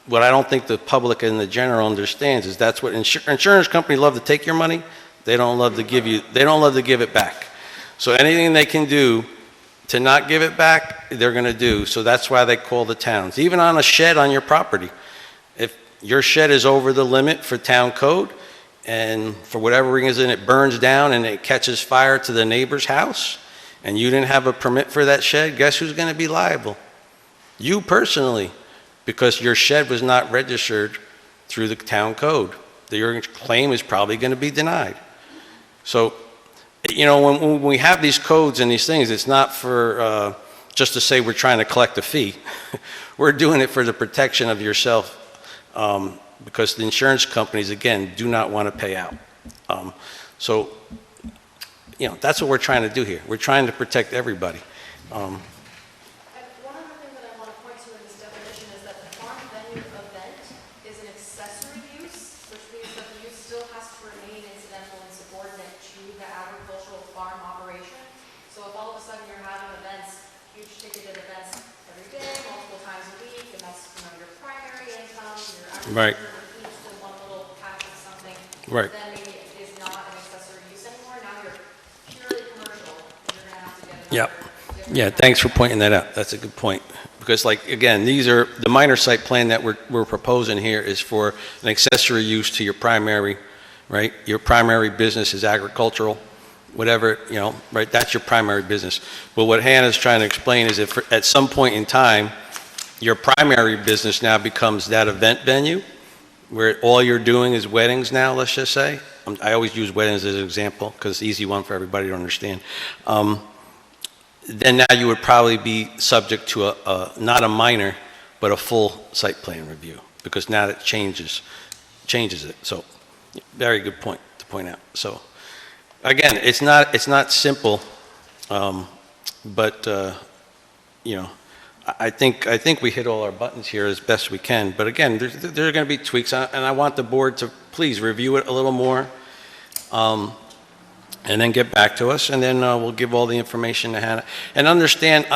don't think the public in the general understands is that's what insurance companies love to take your money. They don't love to give it back. So anything they can do to not give it back, they're going to do. So that's why they call the towns. Even on a shed on your property. If your shed is over the limit for town code and for whatever reason it burns down and it catches fire to the neighbor's house and you didn't have a permit for that shed, guess who's going to be liable? You personally. Because your shed was not registered through the town code. Your claim is probably going to be denied. So, when we have these codes and these things, it's not for just to say we're trying to collect a fee. We're doing it for the protection of yourself because the insurance companies, again, do not want to pay out. So, that's what we're trying to do here. We're trying to protect everybody. Right. Right. Then maybe it is not an accessory use anymore. Now you're purely commercial. You're going to have to get Yep. Yeah, thanks for pointing that out. That's a good point. Because again, these are, the minor site plan that we're proposing here is for an accessory use to your primary, right? Your primary business is agricultural, whatever, right? That's your primary business. But what Hannah's trying to explain is if at some point in time, your primary business now becomes that event venue where all you're doing is weddings now, let's just say. I always use weddings as an example because it's an easy one for everybody to understand. Then now you would probably be subject to not a minor, but a full site plan review because now it changes it. So very good point to point out. So again, it's not simple, but I think we hit all our buttons here as best we can. But again, there are going to be tweaks, and I want the board to please review it a little more, and then get back to us, and then we'll give all the information to Hannah. And understand,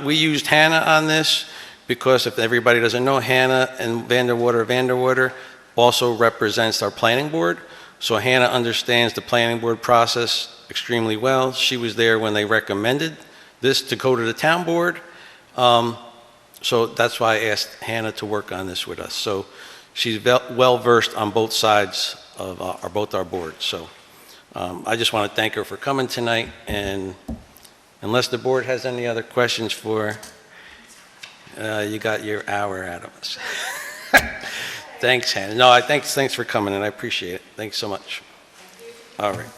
we used Hannah on this because if everybody doesn't know, Hannah and Vanderwater also represents our planning board. So Hannah understands the planning board process extremely well. She was there when they recommended this to go to the town board. So that's why I asked Hannah to work on this with us. So she's well-versed on both sides of both our boards. So I just want to thank her for coming tonight, and unless the board has any other questions for her, you got your hour out of us. Thanks, Hannah. No, thanks for coming, and I appreciate it. Thanks so much. All right.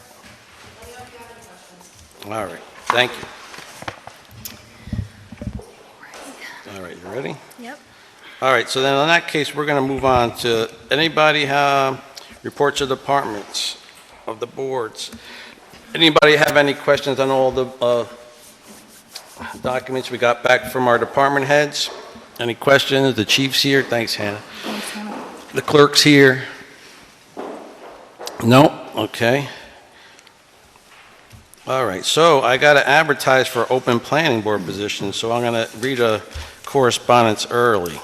All right. Thank you. All right, you ready? Yep. All right, so then in that case, we're going to move on to anybody have reports of departments of the boards. Anybody have any questions on all the documents we got back from our department heads? Any questions? The chief's here. Thanks, Hannah. Thanks, Hannah. The clerk's here. No? Okay. All right, so I got to advertise for open planning board positions, so I'm going to read a correspondence early.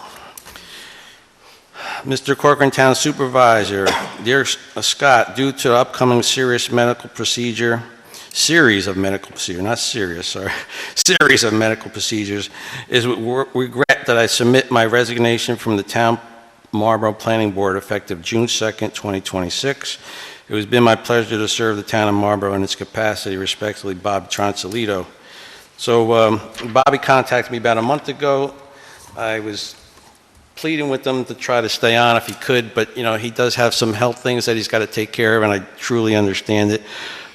Mr. Corcoran Town Supervisor, dear Scott, due to upcoming series of medical procedures, is with regret that I submit my resignation from the Town Marlborough Planning Board effective June 2nd, 2026. It has been my pleasure to serve the town of Marlborough in its capacity. Respectfully, Bob Tronsolito. So Bobby contacted me about a month ago. I was pleading with him to try to stay on if he could, but you know, he does have some health things that he's got to take care of, and I truly understand it.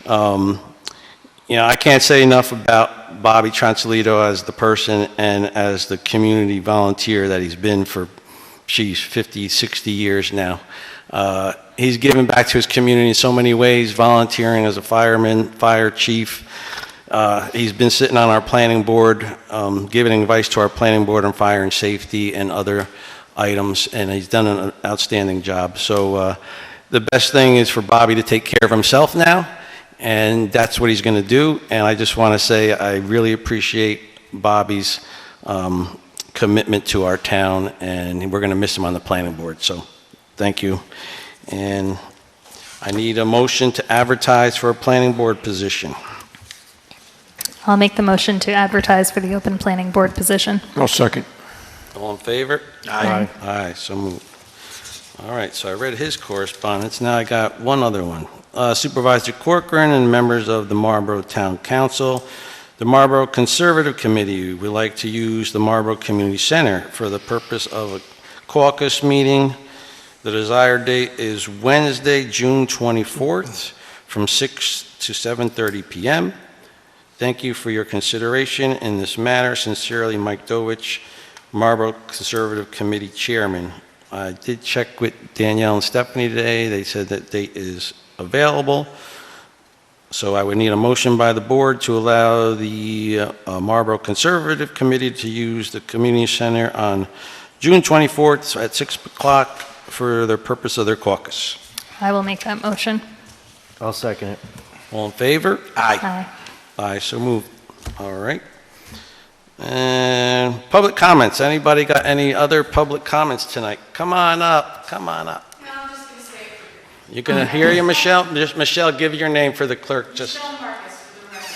You know, I can't say enough about Bobby Tronsolito as the person and as the community volunteer that he's been for, 50, 60 years now. He's given back to his community in so many ways, volunteering as a fireman, fire chief. He's been sitting on our planning board, giving advice to our planning board on fire and safety and other items, and he's done an outstanding job. So the best thing is for Bobby to take care of himself now, and that's what he's going to do. And I just want to say I really appreciate Bobby's commitment to our town, and we're going to miss him on the planning board. So thank you. And I need a motion to advertise for a planning board position. I'll make the motion to advertise for the open planning board position. I'll second. All in favor? Aye. Aye, so moved. All right, so I read his correspondence. Now I got one other one. Supervisor Corcoran and members of the Marlborough Town Council, the Marlborough Conservative Committee would like to use the Marlborough Community Center for the purpose of a caucus meeting. The desired date is Wednesday, June 24th, from 6 to 7:30 p.m. Thank you for your consideration in this matter. Sincerely, Mike Dowich, Marlborough Conservative Committee Chairman. I did check with Danielle and Stephanie today. They said that date is available. So I would need a motion by the board to allow the Marlborough Conservative Committee to use the community center on June 24th at 6 o'clock for the purpose of their caucus. I will make that motion. I'll second it. All in favor? Aye. Aye. Aye, so moved. All right. And public comments. Anybody got any other public comments tonight? Come on up. Come on up. No, I'm just going to say it. You gonna hear you, Michelle? Just Michelle, give your name for the clerk. Just. Michelle Marcus for the record.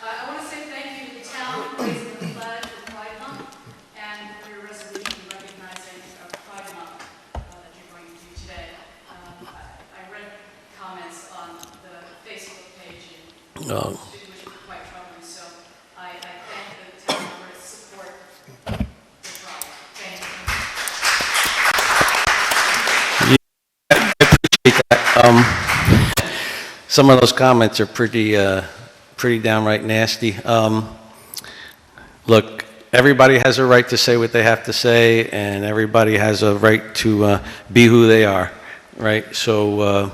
I want to say thank you to the town for raising the flag for Pride Month and for your resolution recognizing Pride Month that you're going to do today. I read comments on the Facebook page and Oh. which were quite troubling, so I thank the town for its support for Pride. Thank you. Some of those comments are pretty downright nasty. Look, everybody has a right to say what they have to say, and everybody has a right to be who they are, right? So,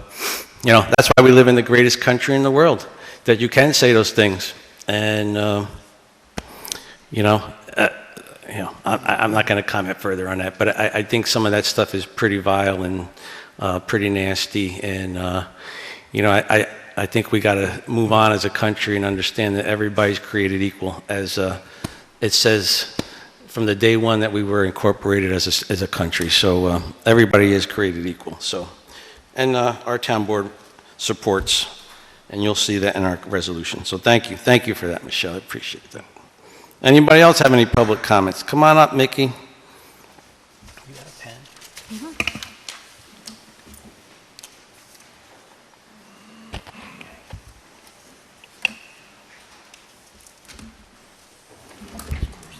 you know, that's why we live in the greatest country in the world, that you can say those things. And, I'm not going to comment further on that, but I think some of that stuff is pretty vile and pretty nasty. And, I think we got to move on as a country and understand that everybody's created equal, as it says from the day one that we were incorporated as a country. So everybody is created equal. So, and our town board supports, and you'll see that in our resolution. So thank you for that, Michelle. I appreciate that. Anybody else have any public comments? Come on up, Mickey. You got a pen?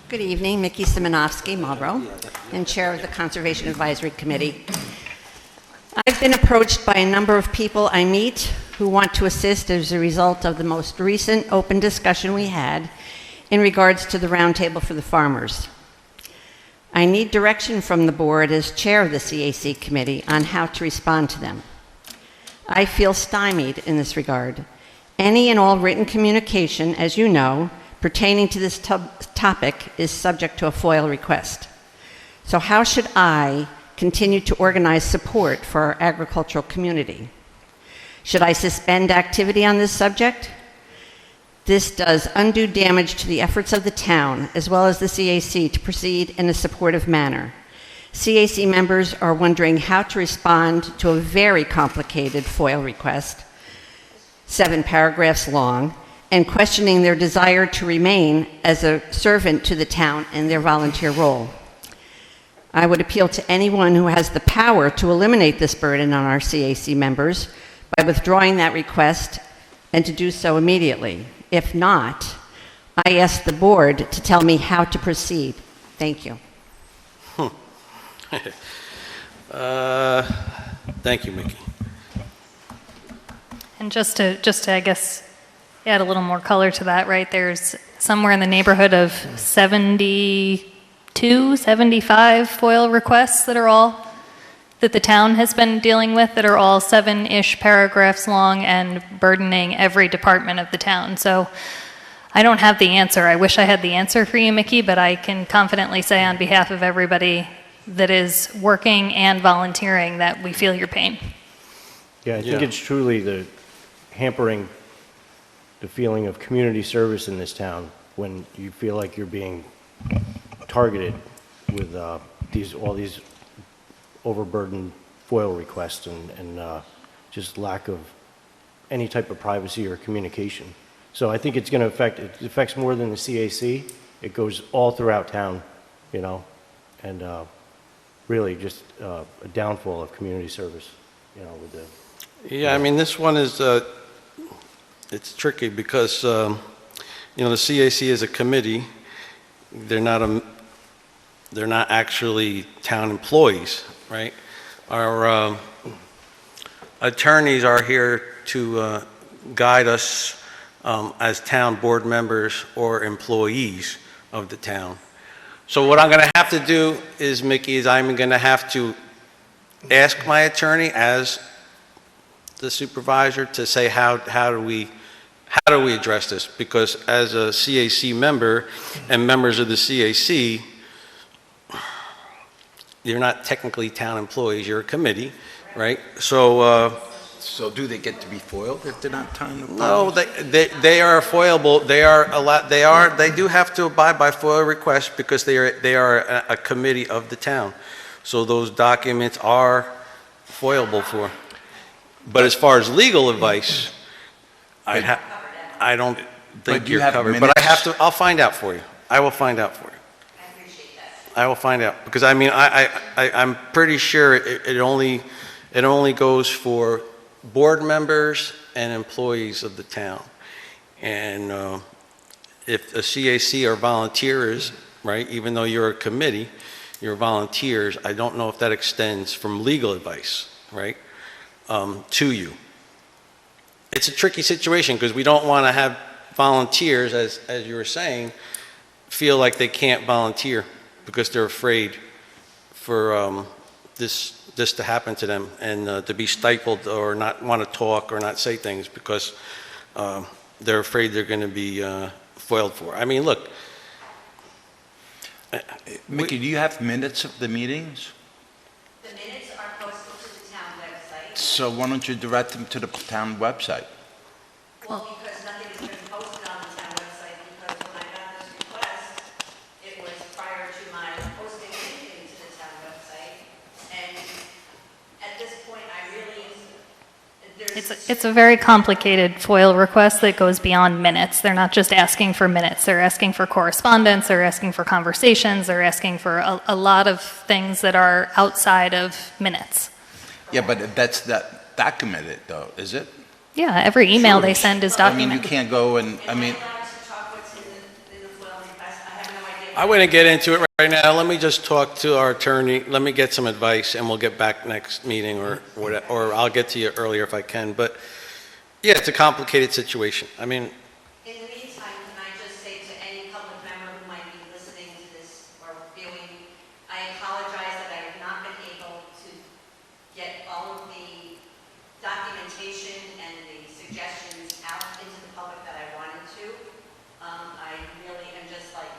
Good evening, Mickey Simonovsky, Marlborough, and Chair of the Conservation Advisory Committee. I've been approached by a number of people I meet who want to assist as a result of the most recent open discussion we had in regards to the roundtable for the farmers. I need direction from the board as chair of the CAC committee on how to respond to them. I feel stymied in this regard. Any and all written communication, as you know, pertaining to this topic is subject to a FOIL request. So how should I continue to organize support for our agricultural community? Should I suspend activity on this subject? This does undue damage to the efforts of the town, as well as the CAC, to proceed in a supportive manner. CAC members are wondering how to respond to a very complicated FOIL request, 7 paragraphs long, and questioning their desire to remain as a servant to the town in their volunteer role. I would appeal to anyone who has the power to eliminate this burden on our CAC members by withdrawing that request, and to do so immediately. If not, I ask the board to tell me how to proceed. Thank you. Thank you, Mickey. And just to, I guess, add a little more color to that, right? There's somewhere in the neighborhood of 72, 75 FOIL requests that the town has been dealing with, that are all 7-ish paragraphs long and burdening every department of the town. So I don't have the answer. I wish I had the answer for you, Mickey, but I can confidently say on behalf of everybody that is working and volunteering that we feel your pain. Yeah, I think it's truly the hampering the feeling of community service in this town when you feel like you're being targeted with all these overburdened FOIL requests and just lack of any type of privacy or communication. So I think it's going to it affects more than the CAC. It goes all throughout town, you know, and really just a downfall of community service, you know, with the... Yeah, I mean, this one is, it's tricky because, you know, the CAC is a committee. They're not actually town employees, right? Our attorneys are here to guide us as town board members or employees of the town. So what I'm going to have to do is, Mickey, is I'm going to have to ask my attorney as the supervisor to say how do we address this? Because as a CAC member and members of the CAC, you're not technically town employees, you're a committee, right? So So do they get to be foiled if they're not town employees? no, they are foilable. They do have to abide by FOIL requests because they are a committee of the town. So those documents are foilable for. But as far as legal advice, I don't think do you you're have covered. But minutes? I'll find out for you. I will find out for you. I appreciate that. I will find out, because I mean, I'm pretty sure it only goes for board members and employees of the town. And if a CAC are volunteers, right, even though you're a committee, you're volunteers, I don't know if that extends from legal advice, right, to you. It's a tricky situation because we don't want to have volunteers, as you were saying, feel like they can't volunteer because they're afraid for this to happen to them and to be stifled or not want to talk or not say things because they're afraid they're going to be foiled for. I mean, look. Mickey, do you have minutes of the meetings? The minutes are posted to the town website. So why don't you direct them to the town website? Well, because nothing has been posted on the town website, because when I got this request, it was prior to my posting anything to the town website. And at this point, I really, there's It's a very complicated FOIL request that goes beyond minutes. They're not just asking for minutes. They're asking for correspondence, they're asking for conversations, they're asking for a lot of things that are outside of minutes. Yeah, but that's that documented though, is it? Yeah, every email they send is I mean, you documented. can't go and, I Am mean, I allowed to talk what's in the FOIL request? I have no idea. I wouldn't get into it right now. Let me just talk to our attorney. Let me get some advice, and we'll get back next meeting, or I'll get to you earlier if I can. But yeah, it's a complicated situation. I mean, In the meantime, can I just say to any public member who might be listening to this or viewing, I apologize that I have not been able to get all of the documentation and the suggestions out into the public that I wanted to. I really am just like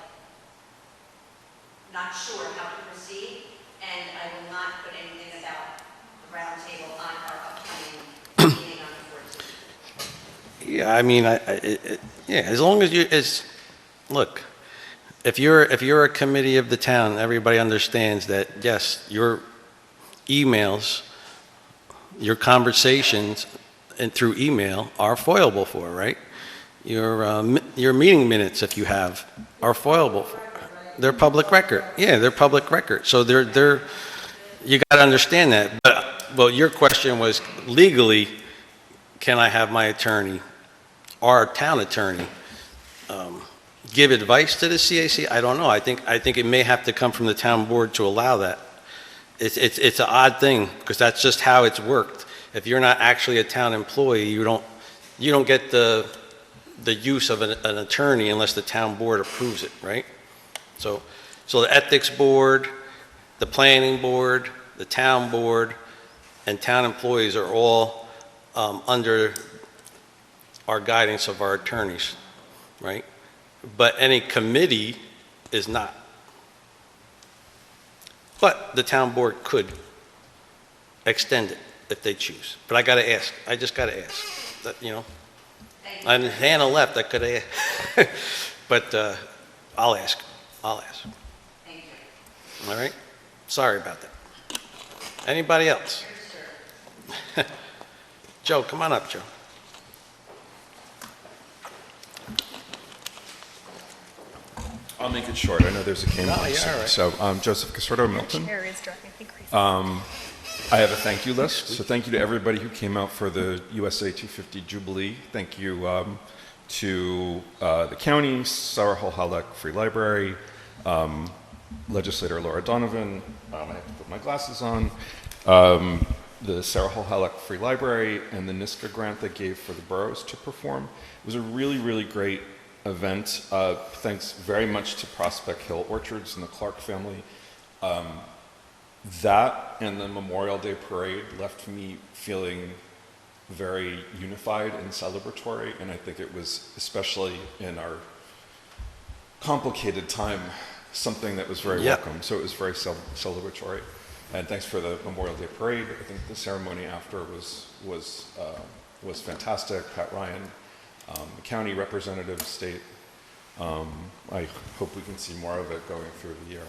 not sure how to proceed, and I will not put anything about the roundtable on our upcoming meeting on the 14th. yeah, I mean, yeah, as long as look, if you're a committee of the town, everybody understands that, yes, your emails, your conversations and through email are foilable for, right? Your meeting minutes, if you have, are foilable for. They're public record. Yeah, they're public record. So you got to understand that. But well, your question was legally, can I have my attorney, our town attorney, give advice to the CAC? I don't know. I think it may have to come from the town board to allow that. It's an odd thing because that's just how it's worked. If you're not actually a town employee, you don't get the use of an attorney unless the town board approves it, right? So the ethics board, the planning board, the town board, and town employees are all under our guidance of our attorneys, right? But any committee is not. But the town board could extend it if they choose. But I got to ask. I just got to ask. That, you know, and Hannah left. I could have. But I'll ask. Thank you. All right? Sorry about that. Anybody else? Joe, come on up, Joe. I'll make it short. I know there's a cane No, box. you're all right. So, Joseph Casordo, Milton. Chair is driving me crazy. I have a thank you list. So thank you to everybody who came out for the USA 250 Jubilee. Thank you to the county, Sarah Hall-Halleck Free Library, legislator Laura Donovan. I have to put my glasses on. The Sarah Hall-Halleck Free Library and the NISCA grant they gave for the boroughs to perform. It was a really, really great event. Thanks very much to Prospect Hill Orchards and the Clark family. That and the Memorial Day Parade left me feeling very unified and celebratory, and I think it was, especially in our complicated time, something that was very welcome. So it was very celebratory. And thanks for the Memorial Day Parade. I think the ceremony after was fantastic. Pat Ryan, the county representative, state. I hope we can see more of it going through the year.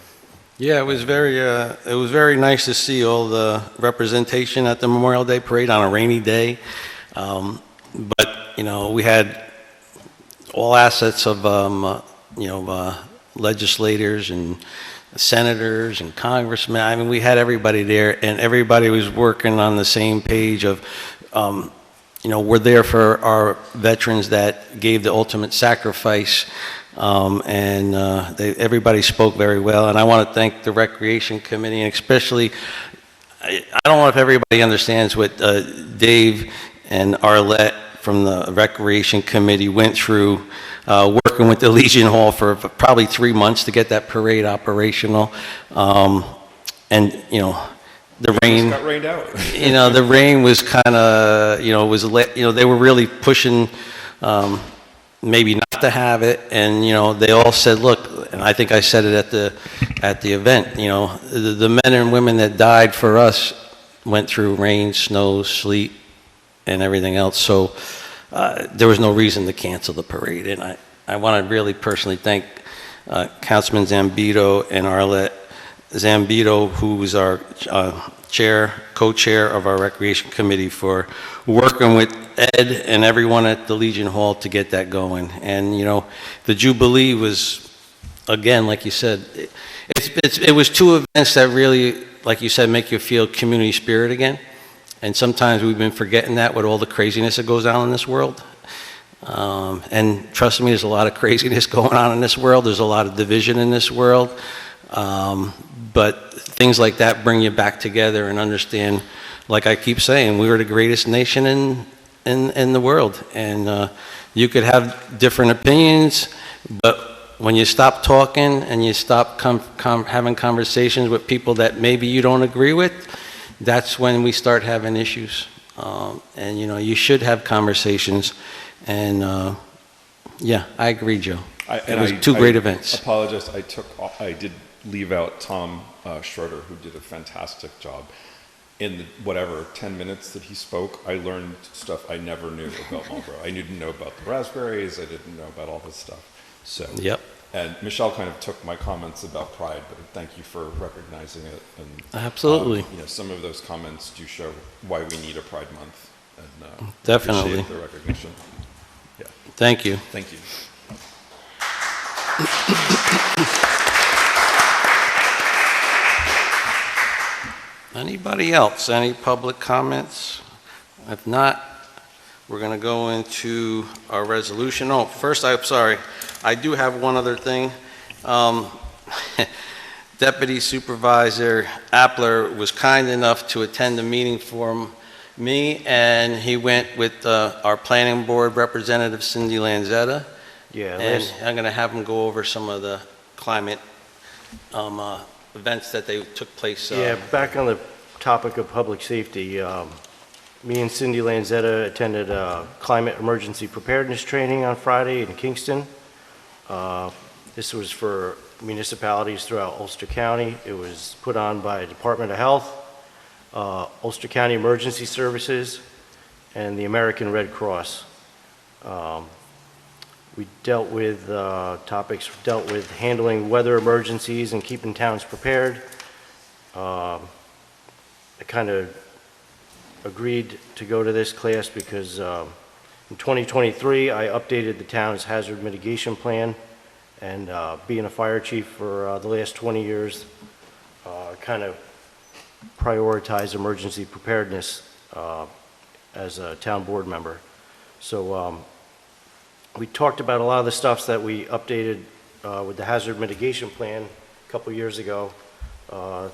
Yeah, it was very nice to see all the representation at the Memorial Day Parade on a rainy day. But, you know, we had all assets of, legislators and senators and congressmen. I mean, we had everybody there, and everybody was working on the same page of, we're there for our veterans that gave the ultimate sacrifice. Everybody spoke very well, and I want to thank the Recreation Committee, and especially, I don't know if everybody understands what Dave and Arlette from the Recreation Committee went through working with the Legion Hall for probably 3 months to get that parade operational. The rain got rained out. The rain was kind of, they were really pushing maybe not to have it, and they all said, look, and I think I said it at the event, the men and women that died for us went through rain, snow, sleet, and everything else. So there was no reason to cancel the parade, and I want to really personally thank Councilman Zambito and Arlette Zambito, who was our co-chair of our Recreation Committee, for working with Ed and everyone at the Legion Hall to get that going. And, you know, the Jubilee was, again, like you said, it was two events that really, like you said, make you feel community spirit again. And sometimes we've been forgetting that with all the craziness that goes on in this world. And trust me, there's a lot of craziness going on in this world. There's a lot of division in this world. But things like that bring you back together and understand, like I keep saying, we were the greatest nation in the world. And you could have different opinions, but when you stop talking and you stop having conversations with people that maybe you don't agree with, that's when we start having issues. And, you know, you should have conversations. And, yeah, I agree, Joe. It was two great events. I apologize. I did leave out Tom Schroeder, who did a fantastic job. In the, whatever, 10 minutes that he spoke, I learned stuff I never knew about Marlborough. I didn't know about the raspberries. I didn't know about all this stuff. So, yep. And Michelle kind of took my comments about pride, but thank you for recognizing it. And, absolutely. You know, some of those comments do show why we need a Pride Month. And definitely appreciate the recognition. Yeah. Thank you. Thank you. Anybody else? Any public comments? If not, we're going to go into our resolution. Oh, first, I'm sorry. I do have one other thing. Deputy Supervisor Appler was kind enough to attend the meeting for me, and he went with our planning board representative, Cindy Lanzetta. Yeah, and I'm going to have him go over some of the climate events that they took place. Yeah, back on the topic of public safety, me and Cindy Lanzetta attended climate emergency preparedness training on Friday in Kingston. This was for municipalities throughout Ulster County. It was put on by Department of Health, Ulster County Emergency Services, and the American Red Cross. We dealt with dealt with handling weather emergencies and keeping towns prepared. I kind of agreed to go to this class because in 2023 I updated the town's hazard mitigation plan, and being a fire chief for the last 20 years, kind of prioritize emergency preparedness as a town board member. So we talked about a lot of the stuff that we updated with the hazard mitigation plan a couple years ago.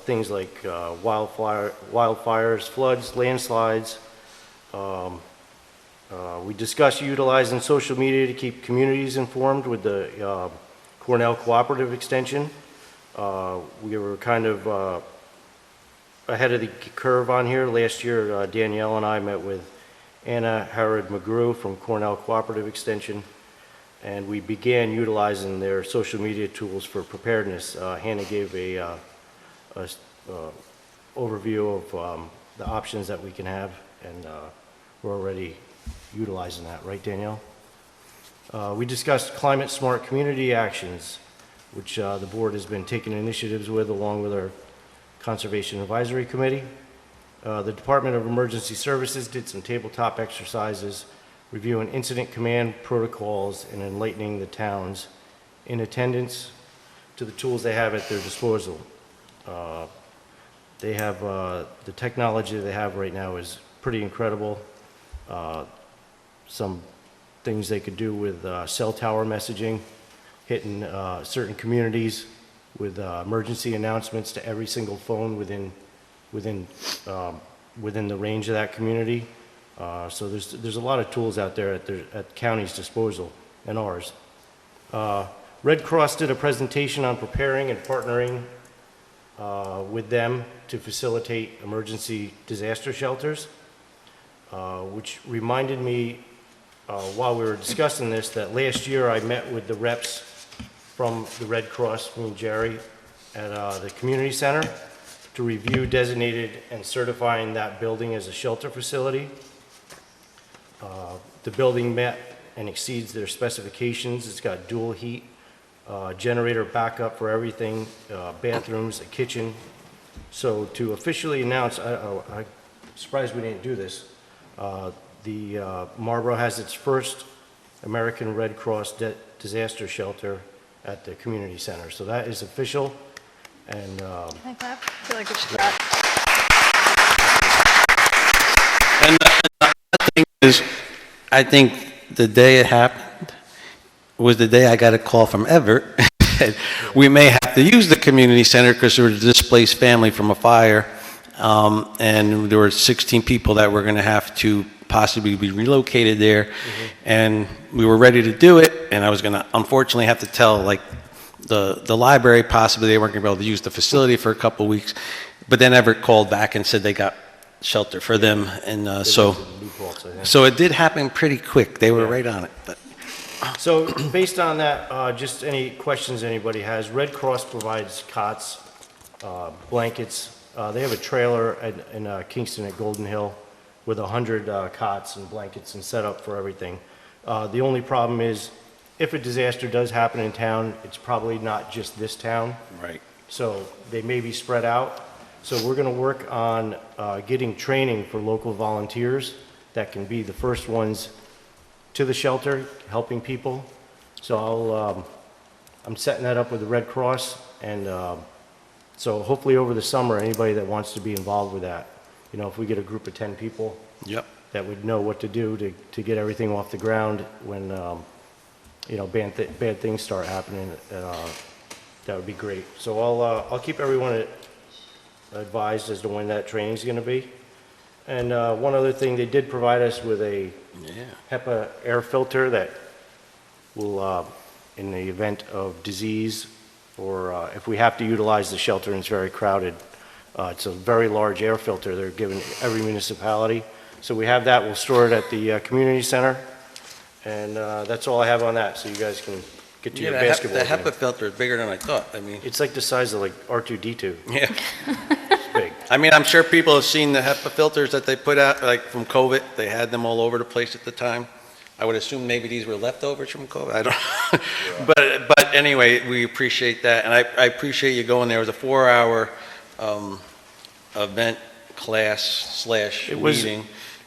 Things like wildfires, floods, landslides. We discussed utilizing social media to keep communities informed with the Cornell Cooperative Extension. We were kind of ahead of the curve on here. Last year, Danielle and I met with Anna Harrod-McGrew from Cornell Cooperative Extension, and we began utilizing their social media tools for preparedness. Hannah gave a overview of the options that we can have, and we're already utilizing that, right, Danielle? We discussed climate smart community actions, which the board has been taking initiatives with along with our Conservation Advisory Committee. The Department of Emergency Services did some tabletop exercises, reviewing incident command protocols and enlightening the towns in attendance to the tools they have at their disposal. They have, the technology they have right now is pretty incredible. Some things they could do with cell tower messaging, hitting certain communities with emergency announcements to every single phone within the range of that community. So there's a lot of tools out there at the county's disposal and ours. Red Cross did a presentation on preparing and partnering with them to facilitate emergency disaster shelters, which reminded me while we were discussing this that last year I met with the reps from the Red Cross, me and Jerry, at the community center to review designated and certifying that building as a shelter facility. The building met and exceeds their specifications. It's got dual heat, generator backup for everything, bathrooms, a kitchen, So to officially announce, I'm surprised we didn't do this, the Marlborough has its first American Red Cross disaster shelter at the community center. So that is official, and Can I clap? I feel like we should clap. And the thing is, I think the day it happened was the day I got a call from Everett. We may have to use the community center because there was a displaced family from a fire, and there were 16 people that were going to have to possibly be relocated there, and we were ready to do it, and I was going to unfortunately have to tell like the library possibly they weren't going to be able to use the facility for a couple of weeks, but then Everett called back and said they got shelter for them, and so it did happen pretty quick. They were right on it. But so based on that, just any questions anybody has, Red Cross provides cots, blankets. They have a trailer in Kingston at Golden Hill with 100 cots and blankets and set up for everything. The only problem is if a disaster does happen in town, it's probably not just this town. right. So they may be spread out. So we're going to work on getting training for local volunteers that can be the first ones to the shelter, helping people. So I'm setting that up with the Red Cross, and so hopefully over the summer, anybody that wants to be involved with that, you know, if we get a group of 10 people Yep. that would know what to do to get everything off the ground when, you know, bad things start happening, that would be great. So I'll keep everyone advised as to when that training's going to be. And one other thing, they did provide us with a HEPA air filter that will, in the event of disease, or if we have to utilize the shelter and it's very crowded, it's a very large air filter they're giving every municipality. So we have that, we'll store it at the community center, and that's all I have on that, so you guys can get to your basketball The game. HEPA filter is bigger than I thought. I mean, It's like the size of like R2-D2. yeah. It's big. I mean, I'm sure people have seen the HEPA filters that they put out, like from COVID. They had them all over the place at the time. I would assume maybe these were leftovers from COVID. I don't. But anyway, we appreciate that, and I appreciate you going there. It was a 4-hour event class / meeting.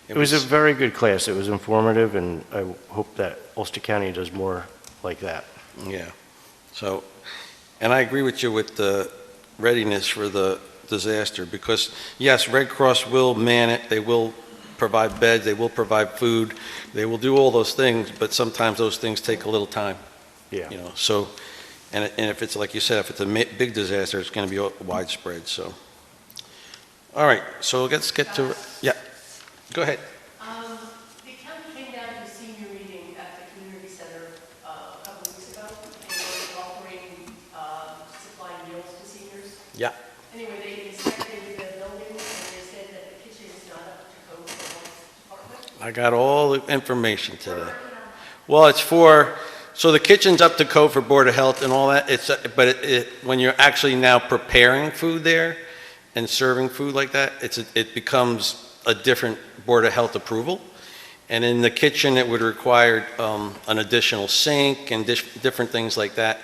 It was a very good class. It was informative, and I hope that Ulster County does more like that. Yeah. So, and I agree with you with the readiness for the disaster, because yes, Red Cross will man it. They will provide beds. They will provide food. They will do all those things, but sometimes those things take a little time. Yeah. You know. So, and if it's like you said, if it's a big disaster, it's going to be widespread. So. All right. So let's get to yeah. Go ahead. The county came down to a senior meeting at the community center a couple of weeks ago, and they were offering supplying meals to seniors. Yeah. Anyway, they inspected the building, and they said that the kitchen is not up to code for the department. I got all the information today. Well, it's for, so the kitchen's up to code for Board of Health and all that. But when you're actually now preparing food there and serving food like that, it becomes a different Board of Health approval. And in the kitchen, it would require an additional sink and different things like that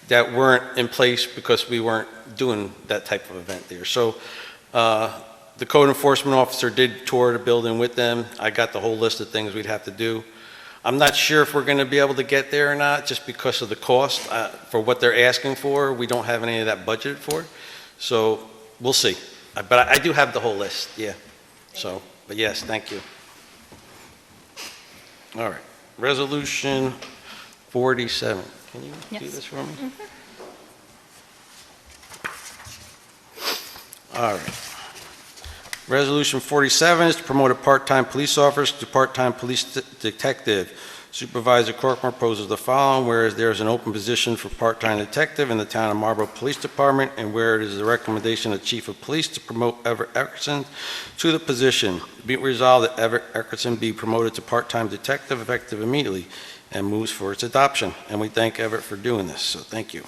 weren't in place because we weren't doing that type of event there. So the code enforcement officer did tour the building with them. I got the whole list of things we'd have to do. I'm not sure if we're going to be able to get there or not, just because of the cost for what they're asking for. We don't have any of that budgeted for. So we'll see. But I do have the whole list, yeah. So, but yes, thank you. All right, resolution 47. Can you do this for me? All right. Resolution 47 is to promote a part-time police officer to part-time police detective. Supervisor Corcoran proposes the following: whereas there is an open position for part-time detective in the town of Marlborough Police Department, and where it is the recommendation of Chief of Police to promote Everett Eckerson to the position, be it resolved that Everett Eckerson be promoted to part-time detective effective immediately, and moves for its adoption. And we thank Everett for doing this, so thank you.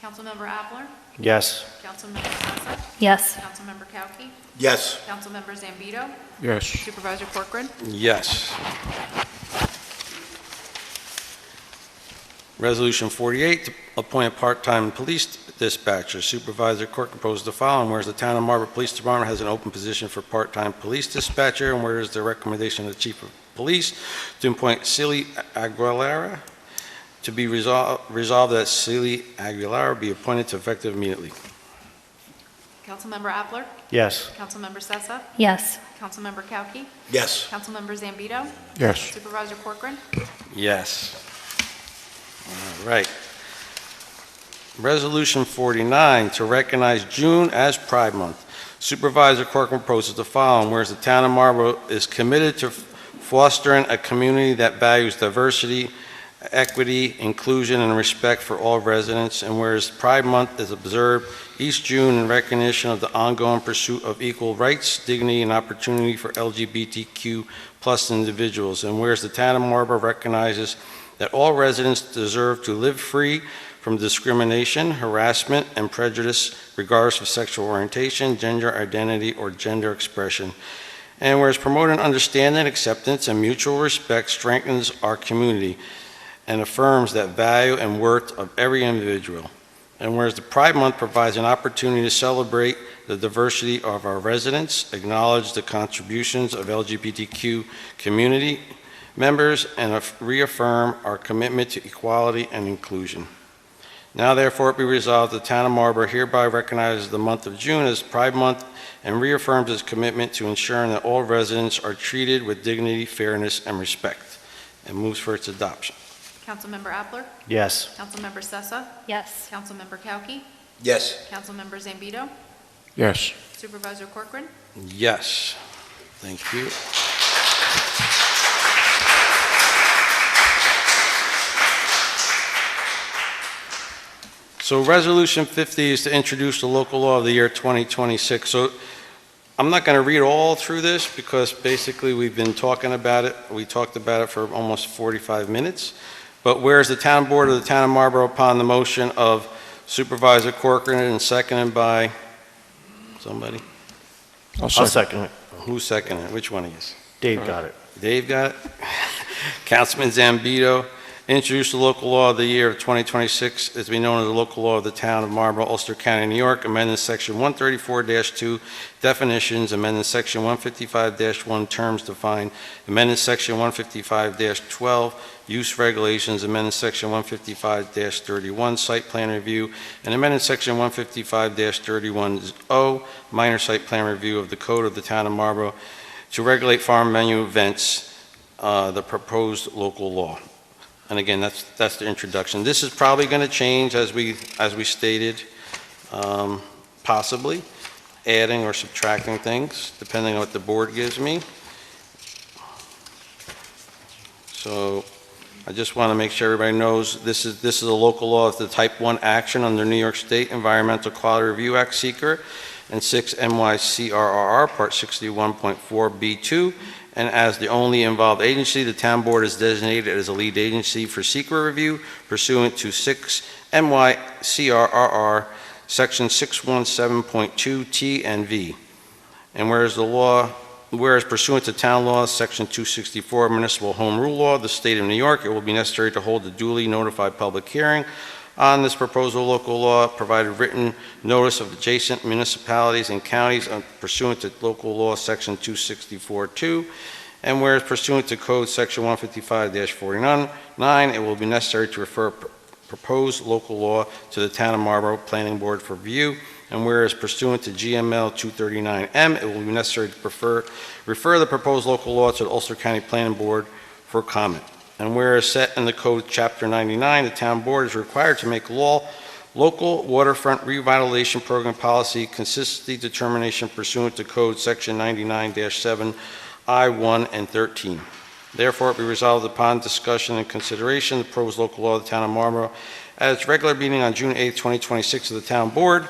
Councilmember Appler, Yes. Councilmember Sessa, Yes. Councilmember Kauke, Yes. Councilmember Zambito, Yes. Supervisor Corcoran. Yes. Resolution 48, to appoint a part-time police dispatcher. Supervisor Court proposes the following, whereas the Town of Marlborough Police Department has an open position for part-time police dispatcher, and whereas the recommendation of the Chief of Police to appoint Celie Aguilera to be resolved that Celie Aguilera be appointed to effective immediately. Councilmember Appler, Yes. Councilmember Sessa, Yes. Councilmember Kauke, Yes. Councilmember Zambito, Yes. Supervisor Corcoran. Yes. All right. Resolution 49, to recognize June as Pride Month. Supervisor Corcoran proposes the following, whereas the Town of Marlborough is committed to fostering a community that values diversity, equity, inclusion, and respect for all residents, and whereas Pride Month is observed each June in recognition of the ongoing pursuit of equal rights, dignity, and opportunity for LGBTQ plus individuals, and whereas the Town of Marlborough recognizes that all residents deserve to live free from discrimination, harassment, and prejudice regardless of sexual orientation, gender identity, or gender expression, and whereas promoting understanding, acceptance, and mutual respect strengthens our community and affirms that value and worth of every individual. And whereas the Pride Month provides an opportunity to celebrate the diversity of our residents, acknowledge the contributions of LGBTQ community members, and reaffirm our commitment to equality and inclusion. Now therefore it be resolved, the Town of Marlborough hereby recognizes the month of June as Pride Month and reaffirms its commitment to ensuring that all residents are treated with dignity, fairness, and respect, and moves for its adoption. Councilmember Appler, Yes. Councilmember Sessa, Yes. Councilmember Kauke, Yes. Councilmember Zambito, Yes. Supervisor Corcoran. Yes. Thank you. So Resolution 50 is to introduce the local law of the year 2026. So I'm not going to read all through this because basically we've been talking about it. We talked about it for almost 45 minutes. But whereas the Town Board of the Town of Marlborough, upon the motion of Supervisor Corcoran and seconded by somebody? I'll second it. Who's seconding it? Which one of you? Dave got it. Dave got it? Councilman Zambito introduced the local law of the year of 2026 as to be known as the local law of the Town of Marlborough, Ulster County, New York, amending Section 134-2 definitions, amending Section 155-1 terms defined, amending Section 155-12 use regulations, amending Section 155-31 site plan review, and amending Section 155-31O minor site plan review of the Code of the Town of Marlborough to regulate farm menu events, the proposed local law. And again, that's the introduction. This is probably going to change as we stated, possibly adding or subtracting things depending on what the board gives me. So I just want to make sure everybody knows this is a local law. It's the Type 1 action under New York State Environmental Quality Review Act seeker and 6 NYCRRR Part 61.4B2. And as the only involved agency, the Town Board is designated as a lead agency for secret review pursuant to 6 NYCRRR Section 617.2 T and V. And whereas pursuant to Town Law Section 264 Municipal Home Rule Law of the State of New York, it will be necessary to hold a duly notified public hearing on this proposed local law, provided written notice of adjacent municipalities and counties pursuant to local law section 264-2, and whereas pursuant to code section 155-49, it will be necessary to refer proposed local law to the Town of Marlborough Planning Board for review, and whereas pursuant to GML 239M, it will be necessary to refer the proposed local law to the Ulster County Planning Board for comment. And whereas set in the Code Chapter 99, the Town Board is required to make local waterfront revitalization program policy consistency determination pursuant to Code Section 99-7 I-1 and 13. Therefore, it be resolved upon discussion and consideration the proposed local law of the Town of Marlborough at its regular meeting on June 8, 2026 of the Town Board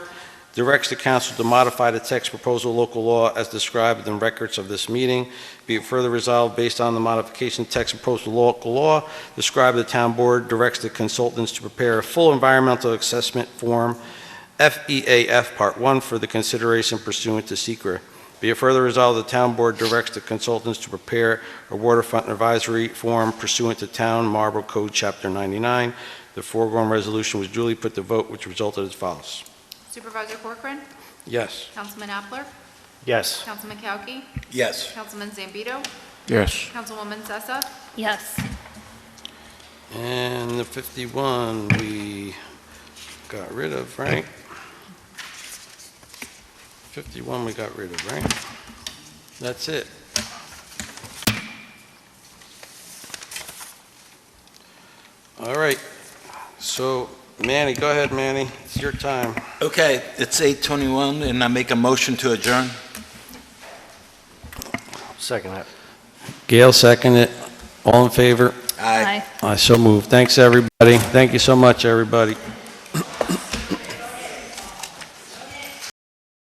directs the Council to modify the text proposal local law as described in records of this meeting. Be it further resolved, based on the modification text proposal local law described, the Town Board directs the consultants to prepare a full environmental assessment form, FEAF Part 1, for the consideration pursuant to SECRA. Be it further resolved, the Town Board directs the consultants to prepare a waterfront advisory form pursuant to Town Marlborough Code Chapter 99 The foregoing resolution was duly put to vote, which resulted as follows. Supervisor Corcoran? Yes. Councilman Appler? Yes. Councilman Kauki? Yes. Councilman Zambito? Yes. Councilwoman Sessa? Yes. And the 51 we got rid of, right? 51 we got rid of, right? That's it. All right. So, Manny, go ahead, Manny. It's your time. Okay, it's 8:21, and I make a motion to adjourn. Second that. Gail, second it. All in favor? Aye. I so move. Thanks, everybody. Thank you so much, everybody.